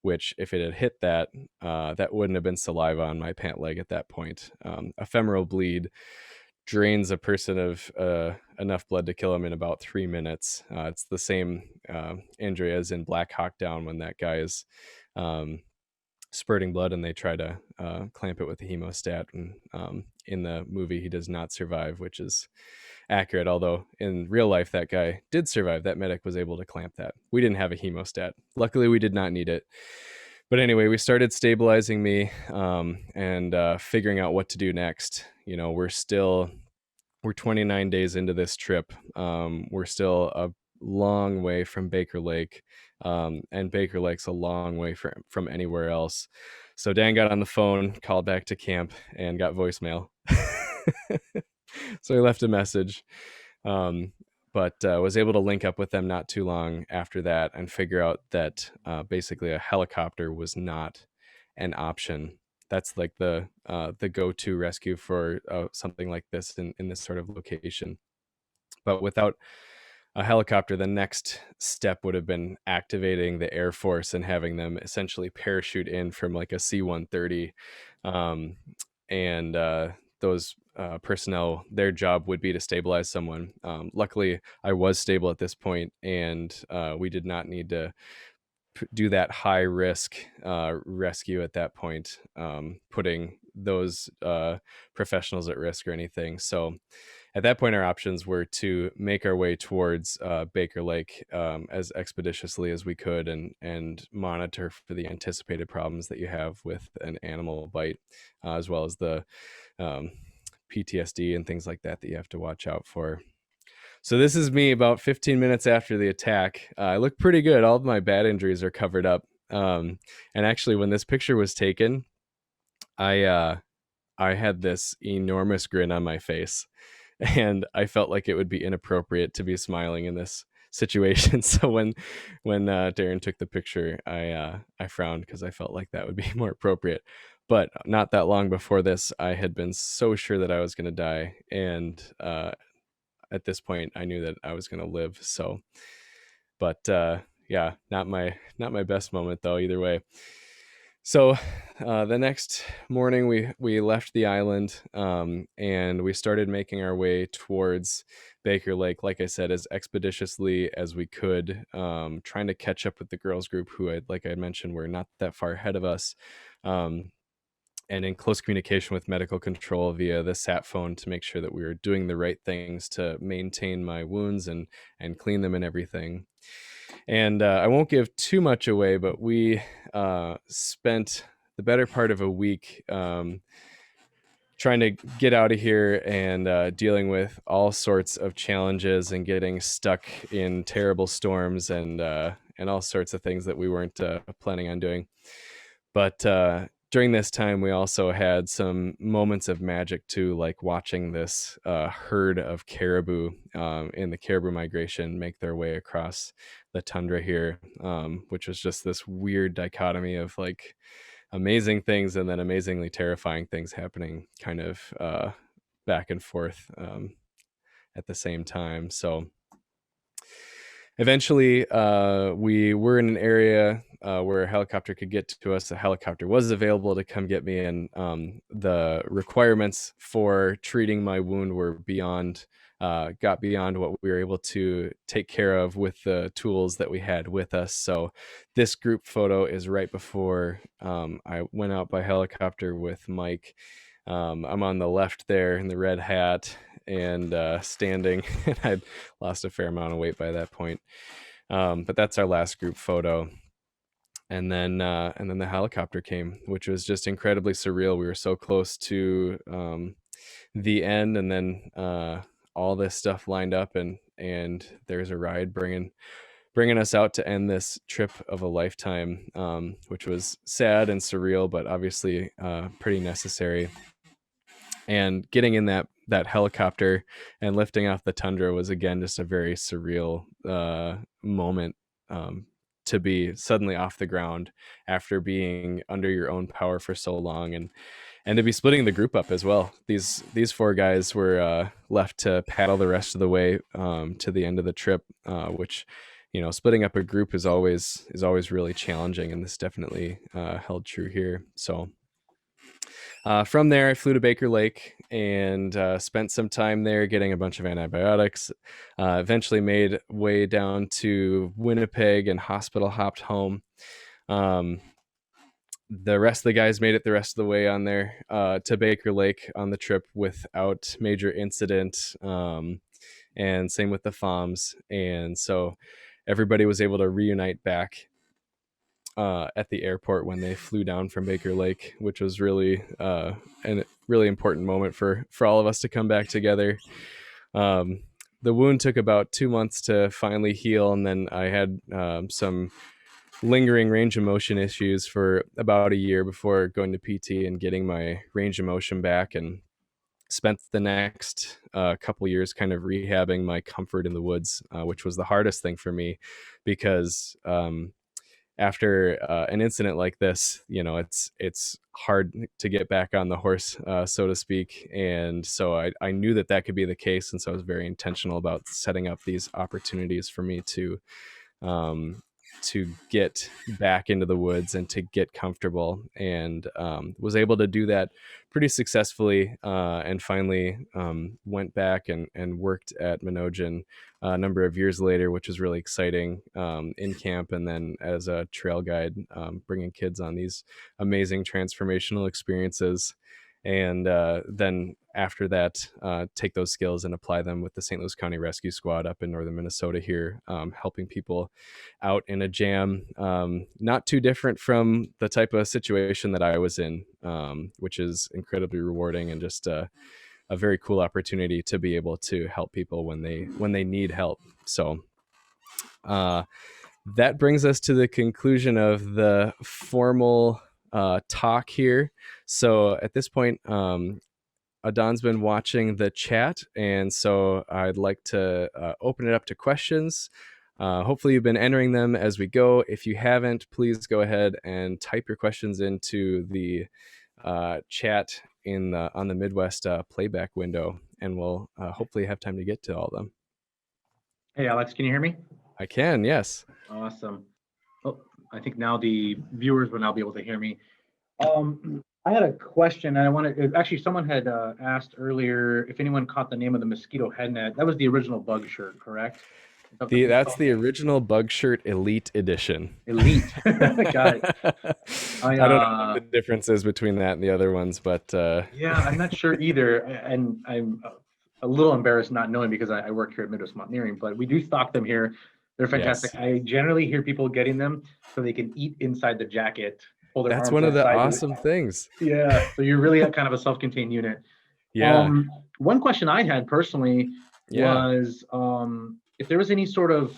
which if it had hit that, that wouldn't have been saliva on my pant leg at that point. A femoral bleed drains a person of enough blood to kill him in about 3 minutes. It's the same injury as in Black Hawk Down when that guy is spurting blood and they try to clamp it with a hemostat. And in the movie, he does not survive, which is accurate. Although in real life, that guy did survive. That medic was able to clamp that. We didn't have a hemostat. Luckily, we did not need it. But anyway, we started stabilizing me and figuring out what to do next. You know, we're 29 days into this trip. We're still a long way from Baker Lake, and Baker Lake's a long way from anywhere else. So Dan got on the phone, called back to camp, and got voicemail. So he left a message, but was able to link up with them not too long after that and figure out that basically a helicopter was not an option. That's like the go-to rescue for something like this in this sort of location. But without a helicopter, the next step would have been activating the Air Force and having them essentially parachute in from like a C-130. And those personnel, their job would be to stabilize someone. Luckily, I was stable at this point, and we did not need to do that high risk rescue at that point, putting those professionals at risk or anything. So at that point, our options were to make our way towards Baker Lake as expeditiously as we could and monitor for the anticipated problems that you have with an animal bite, as well as the PTSD and things like that you have to watch out for. So this is me about 15 minutes after the attack. I look pretty good. All of my bad injuries are covered up. And actually, when this picture was taken, I had this enormous grin on my face, and I felt like it would be inappropriate to be smiling in this situation. So when Darren took the picture, I frowned because I felt like that would be more appropriate. But not that long before this, I had been so sure that I was going to die, and at this point, I knew that I was going to live. So, but yeah, not my best moment though. Either way. So the next morning, we left the island and we started making our way towards Baker Lake, like I said, as expeditiously as we could, trying to catch up with the girls group who, like I mentioned, were not that far ahead of us. And in close communication with medical control via the sat phone to make sure that we were doing the right things to maintain my wounds and clean them and everything. And I won't give too much away, but we spent the better part of a week trying to get out of here and dealing with all sorts of challenges and getting stuck in terrible storms and all sorts of things that we weren't planning on doing. But during this time, we also had some moments of magic too, like watching this herd of caribou in the caribou migration make their way across the tundra here, which was just this weird dichotomy of like amazing things and then amazingly terrifying things happening kind of back and forth at the same time. So eventually, we were in an area where a helicopter could get to us. A helicopter was available to come get me, and the requirements for treating my wound were beyond got beyond what we were able to take care of with the tools that we had with us. So this group photo is right before I went out by helicopter with Mike. I'm on the left there in the red hat and standing, and I'd lost a fair amount of weight by that point. But that's our last group photo. And then the helicopter came, which was just incredibly surreal. We were so close to the end, and then all this stuff lined up, and there's a ride bringing us out to end this trip of a lifetime, which was sad and surreal, but obviously pretty necessary. And getting in that helicopter and lifting off the Tundra was again just a very surreal moment, to be suddenly off the ground after being under your own power for so long, and to be splitting the group up as well. These 4 guys were left to paddle the rest of the way to the end of the trip, which, splitting up a group is always really challenging, and this definitely held true here. So from there, I flew to Baker Lake and spent some time there getting a bunch of antibiotics. Eventually made way down to Winnipeg and hospital hopped home. The rest of the guys made it the rest of the way on there to Baker Lake on the trip without major incident. And same with the FOMs. And so everybody was able to reunite back at the airport when they flew down from Baker Lake, which was really a really important moment for all of us to come back together. The wound took about 2 months to finally heal, and then I had some lingering range of motion issues for about a year before going to PT and getting my range of motion back, and spent the next couple years kind of rehabbing my comfort in the woods, which was the hardest thing for me, because after an incident like this, it's hard to get back on the horse, so to speak. And so I knew that could be the case. And so I was very intentional about setting up these opportunities for me to get back into the woods and to get comfortable, and was able to do that pretty successfully, and finally went back and worked at Minojan a number of years later, which was really exciting, in camp, and then as a trail guide, bringing kids on these amazing transformational experiences. And then after that, take those skills and apply them with the St. Louis County Rescue Squad up in northern Minnesota here, helping people out in a jam, not too different from the type of situation that I was in, which is incredibly rewarding, and just a very cool opportunity to be able to help people when they need help. So that brings us to the conclusion of the formal talk here. So at this point, Adon's been watching the chat, and so I'd like to open it up to questions. Hopefully you've been entering them as we go. If you haven't, please go ahead and type your questions into the chat on the Midwest playback window, and we'll hopefully have time to get to all of them. Hey, Alex, can you hear me? I can, yes. Awesome. Oh, I think now the viewers will now be able to hear me. I had a question, and actually someone had asked earlier if anyone caught the name of the mosquito head net. That was the original bug shirt, correct? That's the original bug shirt Elite Edition. Elite. Got it. I don't know what the difference is between that and the other ones, but yeah, I'm not sure either, and I'm a little embarrassed not knowing because I work here at Midwest Mountaineering, but we do stock them here. They're fantastic. Yes. I generally hear people getting them so they can eat inside the jacket. That's one of the awesome things. Yeah, so you're really kind of a self-contained unit. Yeah. One question I had personally was if there was any sort of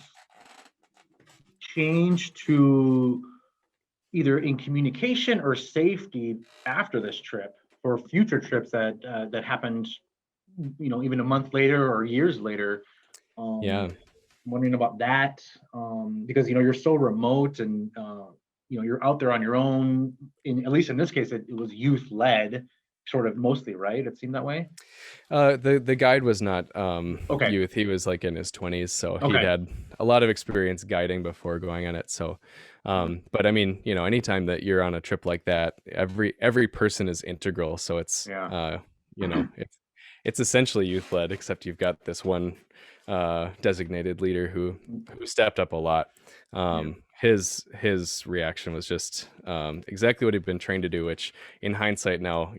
change to either in communication or safety after this trip or future trips that happened, even a month later or years later. I'm wondering about that because you're so remote and you're out there on your own. At least in this case, it was youth led, sort of mostly, right? It seemed that way. The guide was not youth. He was like in his 20s, so he had a lot of experience guiding before going on it. So, but I mean, anytime that you're on a trip like that, every person is integral. So it's it's essentially youth led, except you've got this one designated leader who stepped up a lot. Yeah. His reaction was just exactly what he'd been trained to do, which in hindsight now,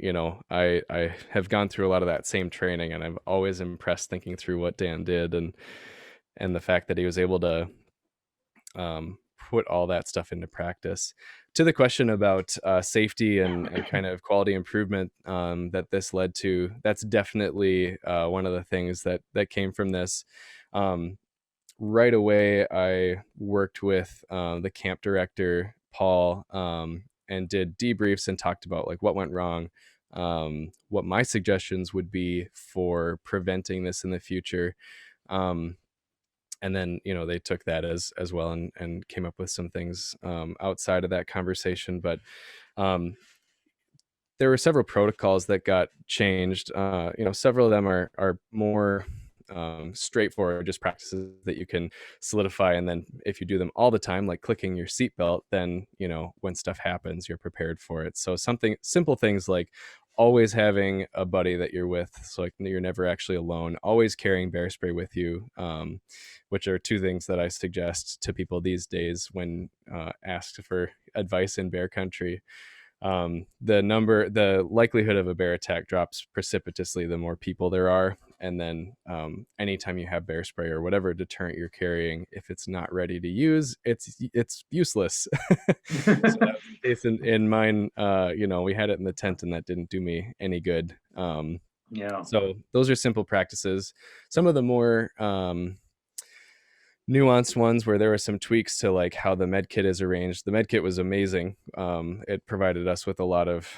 I have gone through a lot of that same training, and I'm always impressed thinking through what Dan did, and the fact that he was able to put all that stuff into practice. To the question about safety and kind of quality improvement that this led to, that's definitely one of the things that came from this. Right away, I worked with the camp director, Paul, and did debriefs and talked about like what went wrong, what my suggestions would be for preventing this in the future. And then they took that as well and came up with some things outside of that conversation, but there were several protocols that got changed. Several of them are more straightforward, just practices that you can solidify, and then if you do them all the time, like clicking your seatbelt, then when stuff happens, you're prepared for it. So something simple things like always having a buddy that you're with, so like you're never actually alone, always carrying bear spray with you, which are two things that I suggest to people these days when asked for advice in bear country. The likelihood of a bear attack drops precipitously the more people there are, and then anytime you have bear spray or whatever deterrent you're carrying, if it's not ready to use, it's useless. So that was the case in mine. We had it in the tent, and that didn't do me any good. Yeah. So those are simple practices. Some of the more nuanced ones where there were some tweaks to like how the med kit is arranged. The med kit was amazing. It provided us with a lot of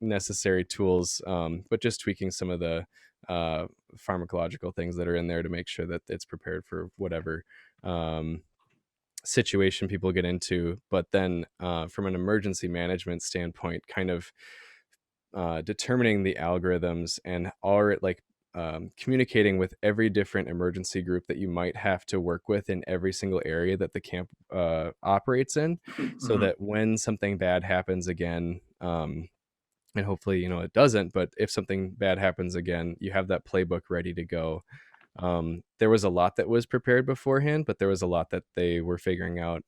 necessary tools, but just tweaking some of the pharmacological things that are in there to make sure that it's prepared for whatever situation people get into. But then from an emergency management standpoint, kind of determining the algorithms and communicating with every different emergency group that you might have to work with in every single area that the camp operates in, so that when something bad happens again, and hopefully it doesn't, but if something bad happens again, you have that playbook ready to go. There was a lot that was prepared beforehand, but there was a lot that they were figuring out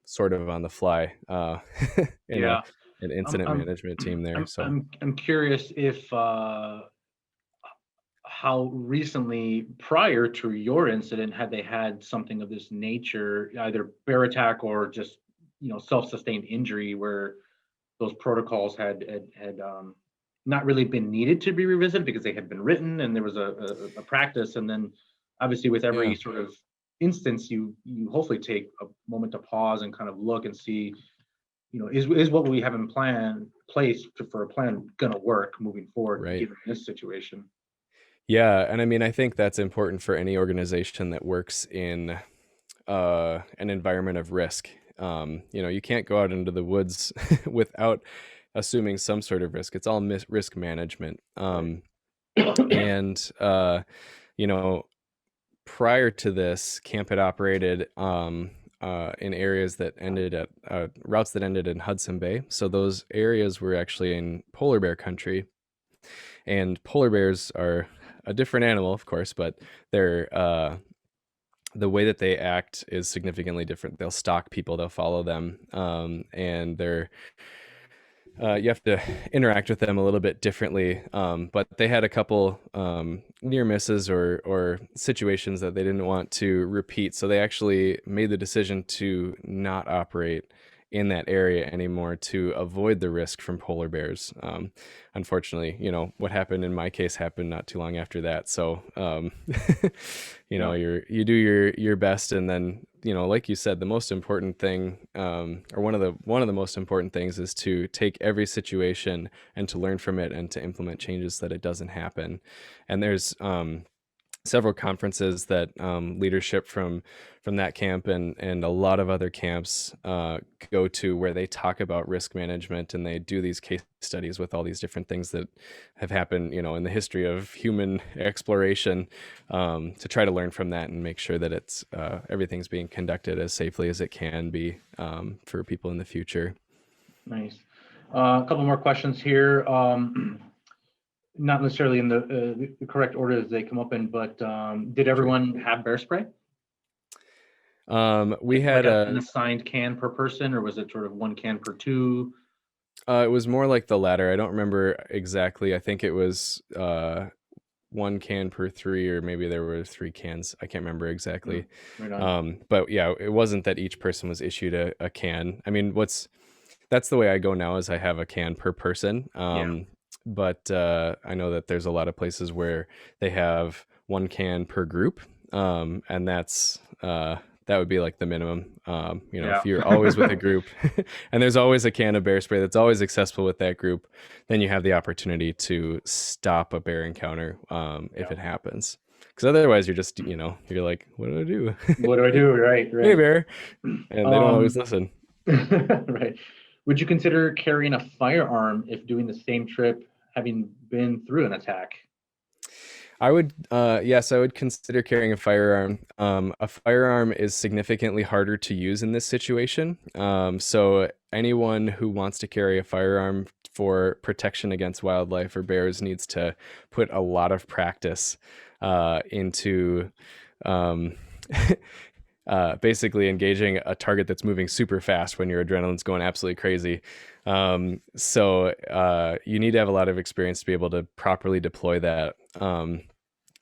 sort of on the fly in Yeah. an incident I'm management team there. So I'm curious if how recently prior to your incident had they had something of this nature, either bear attack or just self-sustained injury, where those protocols had not really been needed to be revisited because they had been written and there was a practice. And then obviously with every yeah. sort of instance, you hopefully take a moment to pause and kind of look and see, is what we have in place for a plan going to work moving forward, Right. given this situation? Yeah, and I mean, I think that's important for any organization that works in an environment of risk. You can't go out into the woods without assuming some sort of risk. It's all risk management. And prior to this, camp had operated in areas that ended at routes that ended in Hudson Bay. So those areas were actually in polar bear country, and polar bears are a different animal, of course, but they're the way that they act is significantly different. They'll stalk people, they'll follow them, and they're you have to interact with them a little bit differently. But they had a couple near misses or situations that they didn't want to repeat, so they actually made the decision to not operate in that area anymore to avoid the risk from polar bears. Unfortunately, what happened in my case happened not too long after that. So, Yeah. you do your best, and then like you said, the most important thing, or one of the most important things, is to take every situation and to learn from it and to implement changes so that it doesn't happen. And there's several conferences that leadership from that camp and a lot of other camps go to, where they talk about risk management, and they do these case studies with all these different things that have happened in the history of human exploration, to try to learn from that and make sure that it's everything's being conducted as safely as it can be for people in the future. Nice. A couple more questions here. Not necessarily in the correct order as they come up in, but did everyone have bear spray? We had an assigned can per person, or was it sort of one can per two? it was more like the latter. I don't remember exactly. I think it was one can per three, or maybe there were three cans. I can't remember exactly. Right on. But yeah, it wasn't that each person was issued a can. I mean, that's the way I go now, is I have a can per person. But I know that there's a lot of places where they have one can per group. And that would be like the minimum. If you're always with a group and there's always a can of bear spray that's always accessible with that group, then you have the opportunity to stop a bear encounter if it happens. Because otherwise you're just, you're like, what do I do? What do I do? Right. Hey, bear. And they don't always listen. Right. Would you consider carrying a firearm if doing the same trip, having been through an attack? I would, yes, I would consider carrying a firearm. A firearm is significantly harder to use in this situation. So anyone who wants to carry a firearm for protection against wildlife or bears needs to put a lot of practice into basically engaging a target that's moving super fast when your adrenaline's going absolutely crazy. So you need to have a lot of experience to be able to properly deploy that.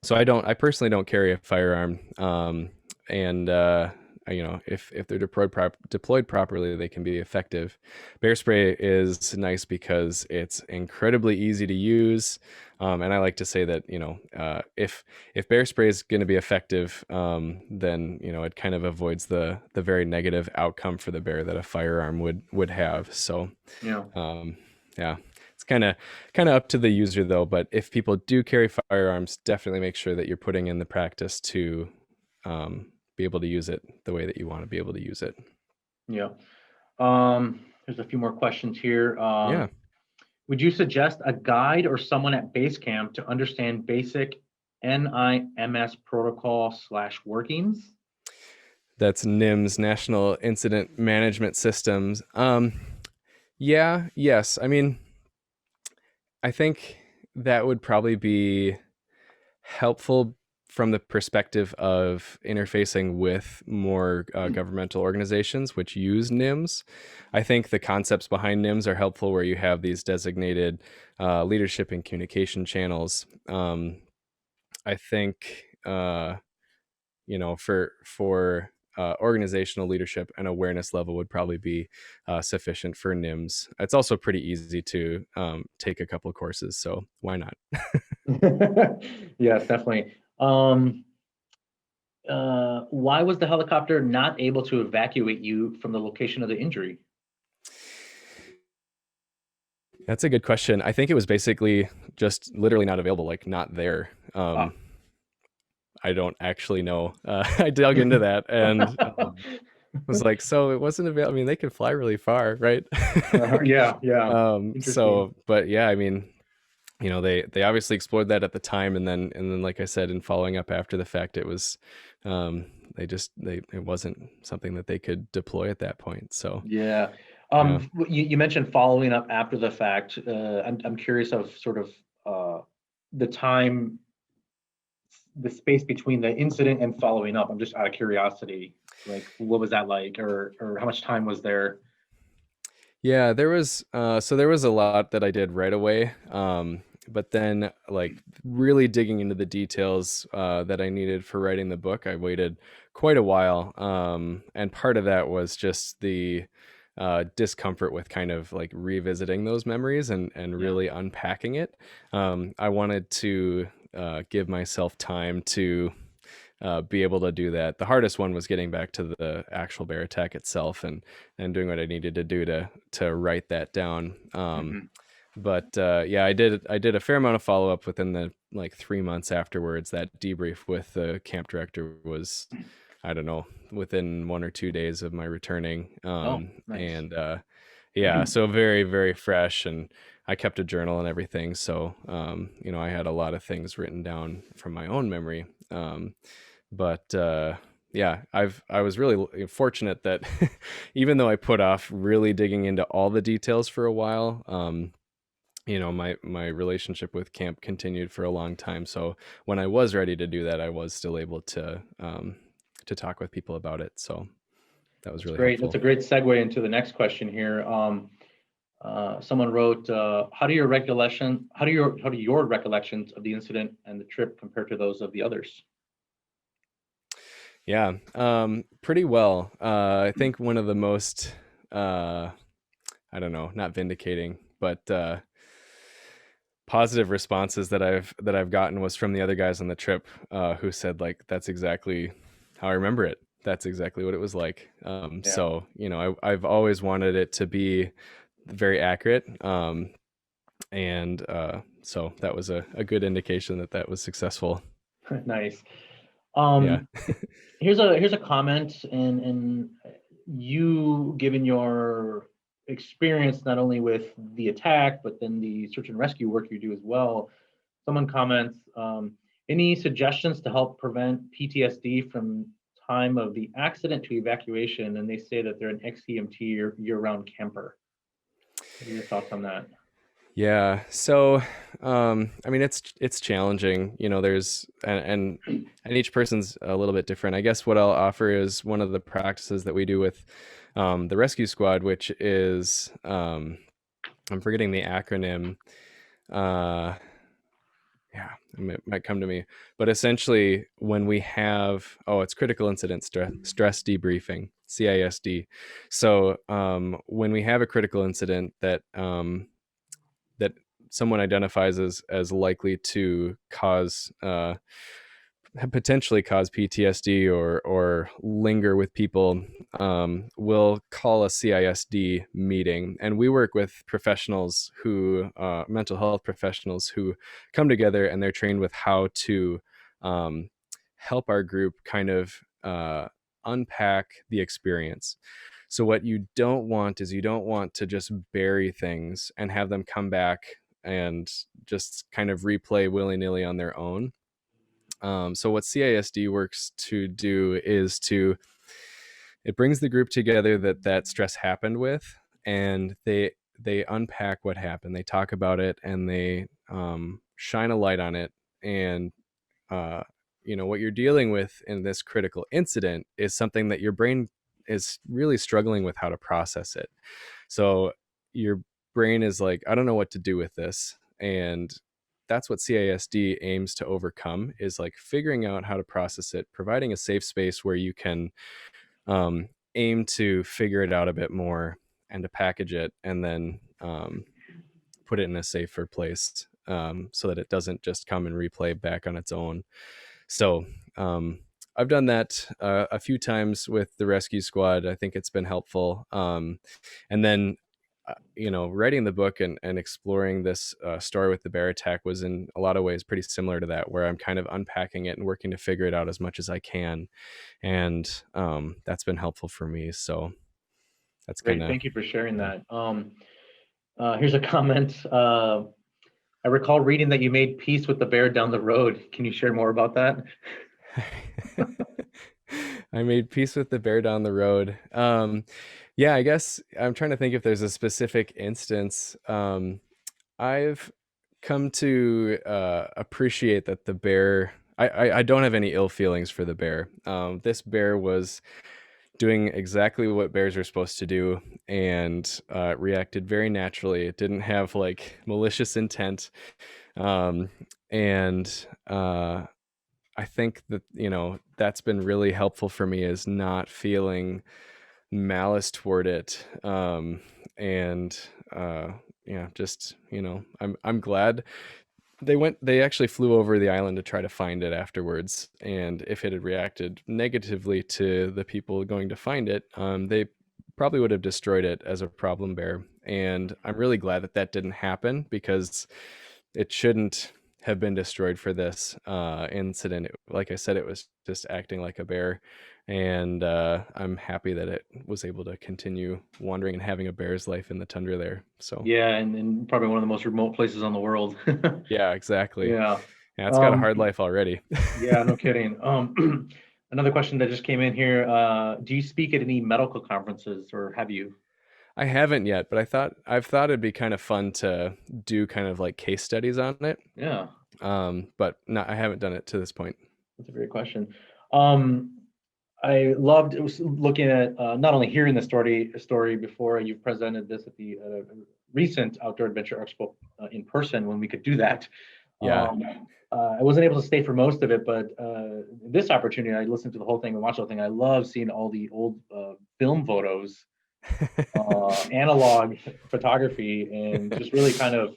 So I personally don't carry a firearm. And if they're deployed properly, they can be effective. Bear spray is nice because it's incredibly easy to use. And I like to say that, if bear spray is going to be effective, then, it kind of avoids the very negative outcome for the bear that a firearm would have. So, yeah. It's kind of up to the user though, but if people do carry firearms, definitely make sure that you're putting in the practice to be able to use it the way that you want to be able to use it. Yeah. There's a few more questions here. Yeah. Would you suggest a guide or someone at base camp to understand basic NIMS protocol / workings? That's NIMS, National Incident Management Systems. Yes. I mean, I think that would probably be helpful from the perspective of interfacing with more governmental organizations which use NIMS. I think the concepts behind NIMS are helpful, where you have these designated leadership and communication channels. I think, for organizational leadership and awareness level would probably be sufficient for NIMS. It's also pretty easy to take a couple of courses, so why not? Yes, definitely. Why was the helicopter not able to evacuate you from the location of the injury? That's a good question. I think it was basically just literally not available, like not there. I don't actually know. I dug into that and was like, so it wasn't available. I mean, they can fly really far, right? Yeah. But yeah, I mean, they obviously explored that at the time, and then like I said, in following up after the fact, it was it wasn't something that they could deploy at that point. So yeah. You mentioned following up after the fact. I'm curious of sort of the time, the space between the incident and following up. I'm just out of curiosity, like what was that like, or how much time was there? Yeah, there was a lot that I did right away. But then, like, really digging into the details that I needed for writing the book, I waited quite a while. And part of that was just the discomfort with kind of like revisiting those memories and really unpacking it. I wanted to give myself time to be able to do that. The hardest one was getting back to the actual bear attack itself and doing what I needed to do to write that down. But I did a fair amount of follow up within the 3 months afterwards. That debrief with the camp director was, I don't know, within 1 or 2 days of my returning. Nice. And so very, very fresh, and I kept a journal and everything. So, I had a lot of things written down from my own memory. But yeah, I was really fortunate that even though I put off really digging into all the details for a while, my relationship with camp continued for a long time. So when I was ready to do that, I was still able to talk with people about it. So that was That's really great. That's helpful. a great segue into the next question here. Someone wrote, how do your recollections of the incident and the trip compare to those of the others? Yeah, pretty well. I think one of the most, uh, I don't know, not vindicating, but positive responses that I've gotten was from the other guys on the trip, who said like that's exactly how I remember it. That's exactly what it was like. Yeah, So I've always wanted it to be very accurate, and so that was a good indication that that was successful. nice. Yeah. Um, here's a comment, and you, given your experience not only with the attack but then the search and rescue work you do as well. Someone comments, any suggestions to help prevent PTSD from time of the accident to evacuation? And they say that they're an ex-EMT or year-round camper. What are your thoughts on that? Yeah. So, I mean, it's challenging. There's and each person's a little bit different. I guess what I'll offer is one of the practices that we do with the rescue squad, which is I'm forgetting the acronym. Uh, yeah, it might come to me. But essentially, when we have it's critical incident stress debriefing, CISD. So when we have a critical incident that someone identifies as likely to cause potentially cause PTSD or linger with people, we'll call a CISD meeting, and we work with professionals who mental health professionals who come together, and they're trained with how to um, help our group kind of unpack the experience. So what you don't want is you don't want to just bury things and have them come back and just kind of replay willy-nilly on their own. So what CISD works to do is it brings the group together that stress happened with, and they unpack what happened. They talk about it, and they shine a light on it. And uh, what you're dealing with in this critical incident is something that your brain is really struggling with how to process it. So your brain is like, I don't know what to do with this. And that's what CISD aims to overcome, is like figuring out how to process it, providing a safe space where you can aim to figure it out a bit more and to package it, and then put it in a safer place, so that it doesn't just come and replay back on its own. So I've done that a few times with the rescue squad. I think it's been helpful. And then, writing the book and exploring this story with the bear attack was in a lot of ways pretty similar to that, where I'm kind of unpacking it and working to figure it out as much as I can. And that's been helpful for me. So that's kind Great, of, thank you for sharing yeah. that. Here's a comment. I recall reading that you made peace with the bear down the road. Can you share more about that? I made peace with the bear down the road. Yeah, I guess I'm trying to think if there's a specific instance. I've come to appreciate that the bear. I don't have any ill feelings for the bear. This bear was doing exactly what bears are supposed to do, and reacted very naturally. It didn't have like malicious intent, um, and I think that that's been really helpful for me, is not feeling malice toward it, and yeah, just I'm glad they actually flew over the island to try to find it afterwards, and if it had reacted negatively to the people going to find it, they probably would have destroyed it as a problem bear. And I'm really glad that that didn't happen, because it shouldn't have been destroyed for this incident. Like I said, it was just acting like a bear, and I'm happy that it was able to continue wandering and having a bear's life in the tundra there. So Yeah, and probably one of the most remote places on the world. yeah, exactly. Yeah. Yeah, it's got a Um, hard life already. yeah, no kidding. Another question that just came in here. Do you speak at any medical conferences or have you? I haven't yet, but I've thought it'd be kind of fun to do kind of like case studies on it. Yeah, But no, I haven't done it to this point. that's a great question. Um, I loved it was looking at not only hearing the story before you've presented this at the recent Outdoor Adventure Expo in person when we could do that. Yeah. Um, I wasn't able to stay for most of it, but this opportunity, I listened to the whole thing and watched the whole thing. I love seeing all the old film photos, analog photography, and just really kind of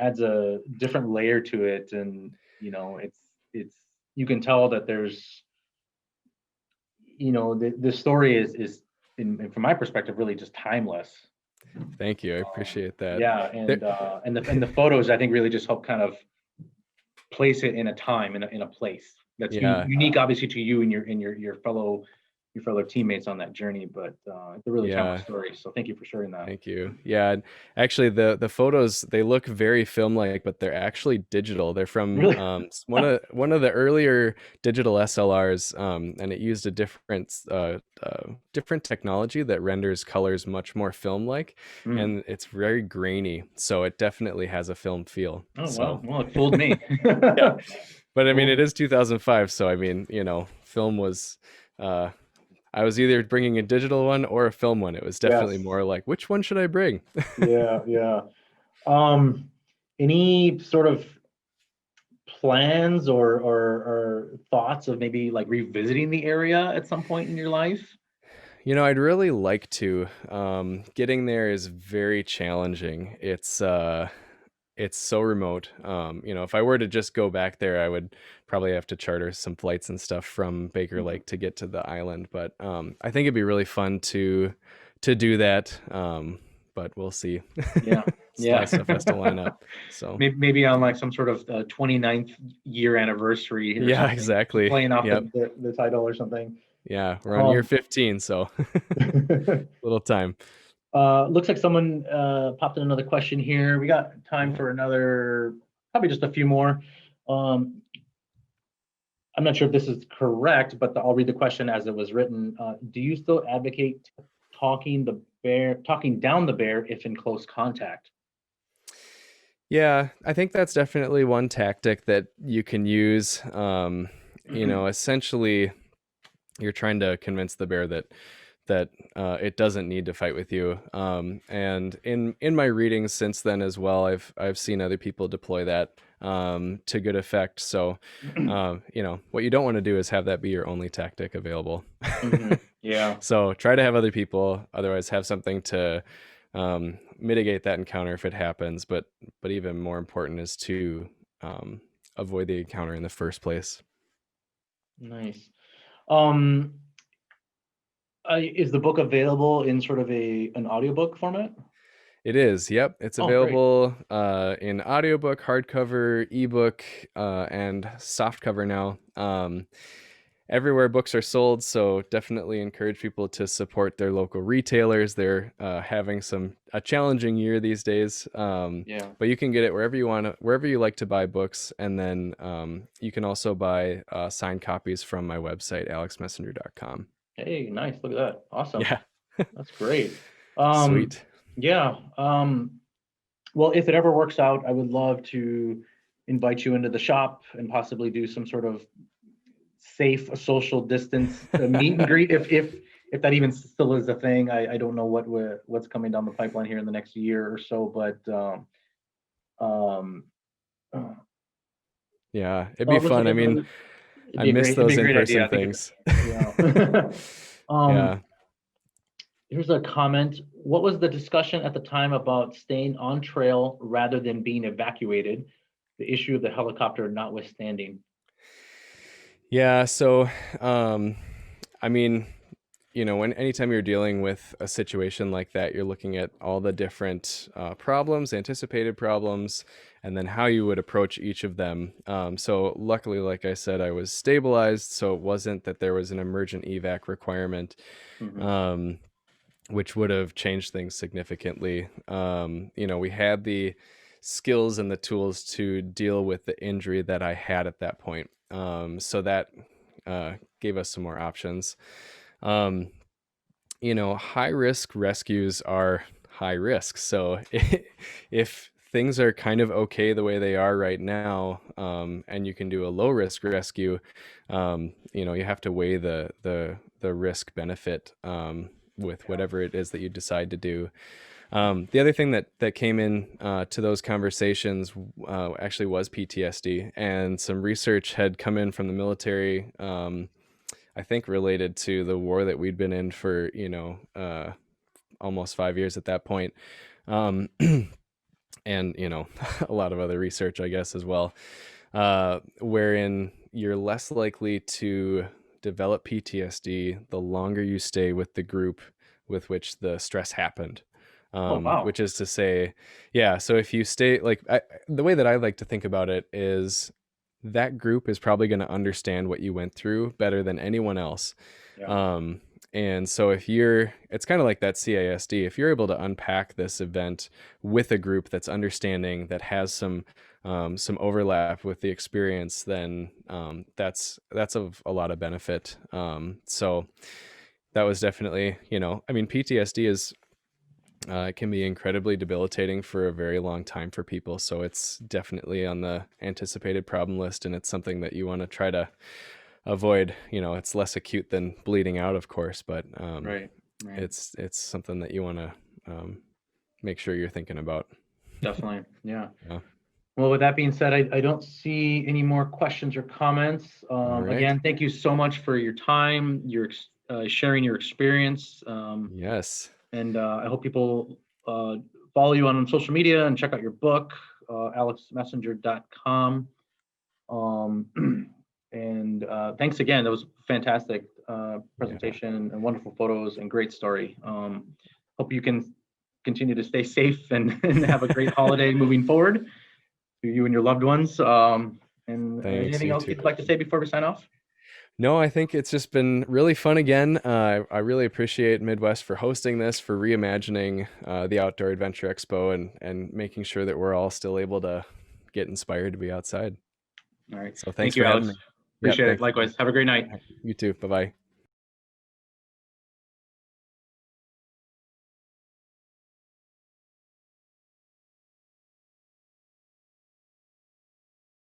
adds a different layer to it. And it's you can tell that there's the story from my perspective really just timeless. Thank you. I appreciate that. Yeah, and the photos I think really just help kind of place it in a time in a place that's Yeah. unique, obviously, to you and your fellow teammates on that journey. But it's a really timeless Yeah. story. So thank you for sharing that. Thank you. Yeah, and actually the photos, they look very film-like, but they're actually digital. They're from Really? one of the earlier digital SLRs, and it used a different technology that renders colors much more film-like, Mm. and it's very grainy, so it definitely has a film feel. Oh So well, it fooled me. yeah, but I mean, Fooled it me. is 2005, so I mean, film was. I was either bringing a digital one or a film one. It was definitely Yes. more like, which one should I bring? Yeah, yeah. Um, any sort of plans or thoughts of maybe like revisiting the area at some point in your life? I'd really like to. Getting there is very challenging. It's so remote. If I were to just go back there, I would probably have to charter some flights and stuff from Baker Mhm. Lake to get to the island. But I think it'd be really fun to do that. But we'll see. Yeah, A lot yeah. of stuff has to line up. So Maybe on like some sort of 29th year anniversary or yeah, something, exactly. playing off Yep. the title or something. Yeah, we're on year Um, 15, so little time. looks like someone popped in another question here. We got time Yeah. for another, probably just a few more. Um, I'm not sure if this is correct, but I'll read the question as it was written. Do you still advocate talking down the bear if in close contact? Yeah, I think that's definitely one tactic that you can use. Essentially, you're trying to convince the bear that it doesn't need to fight with you. And in my readings since then as well, I've seen other people deploy that to good effect. So, what you don't want to do is have that be your only tactic available. Yeah. So try to have other people, otherwise have something to mitigate that encounter if it happens. But even more important is to um, avoid the encounter in the first place. Nice. Um, is the book available in sort of an audiobook format? It is, yep. It's Oh, great. available in audiobook, hardcover, ebook, and softcover now. Everywhere books are sold, so definitely encourage people to support their local retailers. They're having a challenging year these days, Yeah. but you can get it wherever you want, wherever you like to buy books, and then you can also buy signed copies from my website, alexmessenger.com. Hey, nice. Look at that. Awesome. Yeah, That's great. Um, sweet. yeah. Well, if it ever works out, I would love to invite you into the shop and possibly do some sort of safe social distance meet and greet if that even still is a thing. I don't know what's coming down the pipeline here in the next year or so, but um, uh, Yeah, it'd well, be it looks like fun. I mean, it'd I be a miss great it'd be those a great idea. in-person I think things. yeah. Yeah. Here's a comment. What was the discussion at the time about staying on trail rather than being evacuated? The issue of the helicopter notwithstanding. Yeah, so um I mean, anytime you're dealing with a situation like that, you're looking at all the different problems, anticipated problems, and then how you would approach each of them. So luckily, like I said, I was stabilized, so it wasn't that there was an emergent evac requirement, Mhm. um, which would have changed things significantly. We had the skills and the tools to deal with the injury that I had at that point. So that gave us some more options. High risk rescues are high risk. So if things are kind of okay the way they are right now, and you can do a low risk rescue, you have to weigh the risk benefit with whatever it is that you decide to do. The other thing that came in to those conversations actually was PTSD, and some research had come in from the military, I think related to the war that we'd been in for, almost 5 years at that point. And, a lot of other research, I guess, as well, wherein you're less likely to develop PTSD the longer you stay with the group with which the stress happened. Wow. Which is to say, yeah, so if you stay, like, the way that I like to think about it is that group is probably going to understand what you went through better than anyone else. Yeah. And so it's kind of like that CASD. If you're able to unpack this event with a group that's understanding, that has some overlap with the experience, then that's of a lot of benefit. So that was definitely, PTSD is, it can be incredibly debilitating for a very long time for people. So it's definitely on the anticipated problem list, and it's something that you want to try to avoid. It's less acute than bleeding out, of course, but Right. it's something that you want to make sure you're thinking about. Definitely. Yeah. Yeah. Well, with that being said, I don't see any more questions or comments. All right. Again, thank you so much for your time, your sharing your experience. Yes. And I hope people follow you on social media and check out your book, alexmessenger.com. And thanks again. That was fantastic presentation and wonderful photos and great story. Hope you can continue to stay safe and have a great holiday moving forward to you and your loved ones. And Thanks, anything else too. you'd like to say before we sign off? No, I think it's just been really fun again. I really appreciate Midwest for hosting this, for reimagining the Outdoor Adventure Expo, and making sure that we're all still able to get inspired to be outside. All right. So Thank thanks you, for having Alex. me. Yep, Appreciate it. thanks. Likewise. Have a great night. You too. Bye-bye.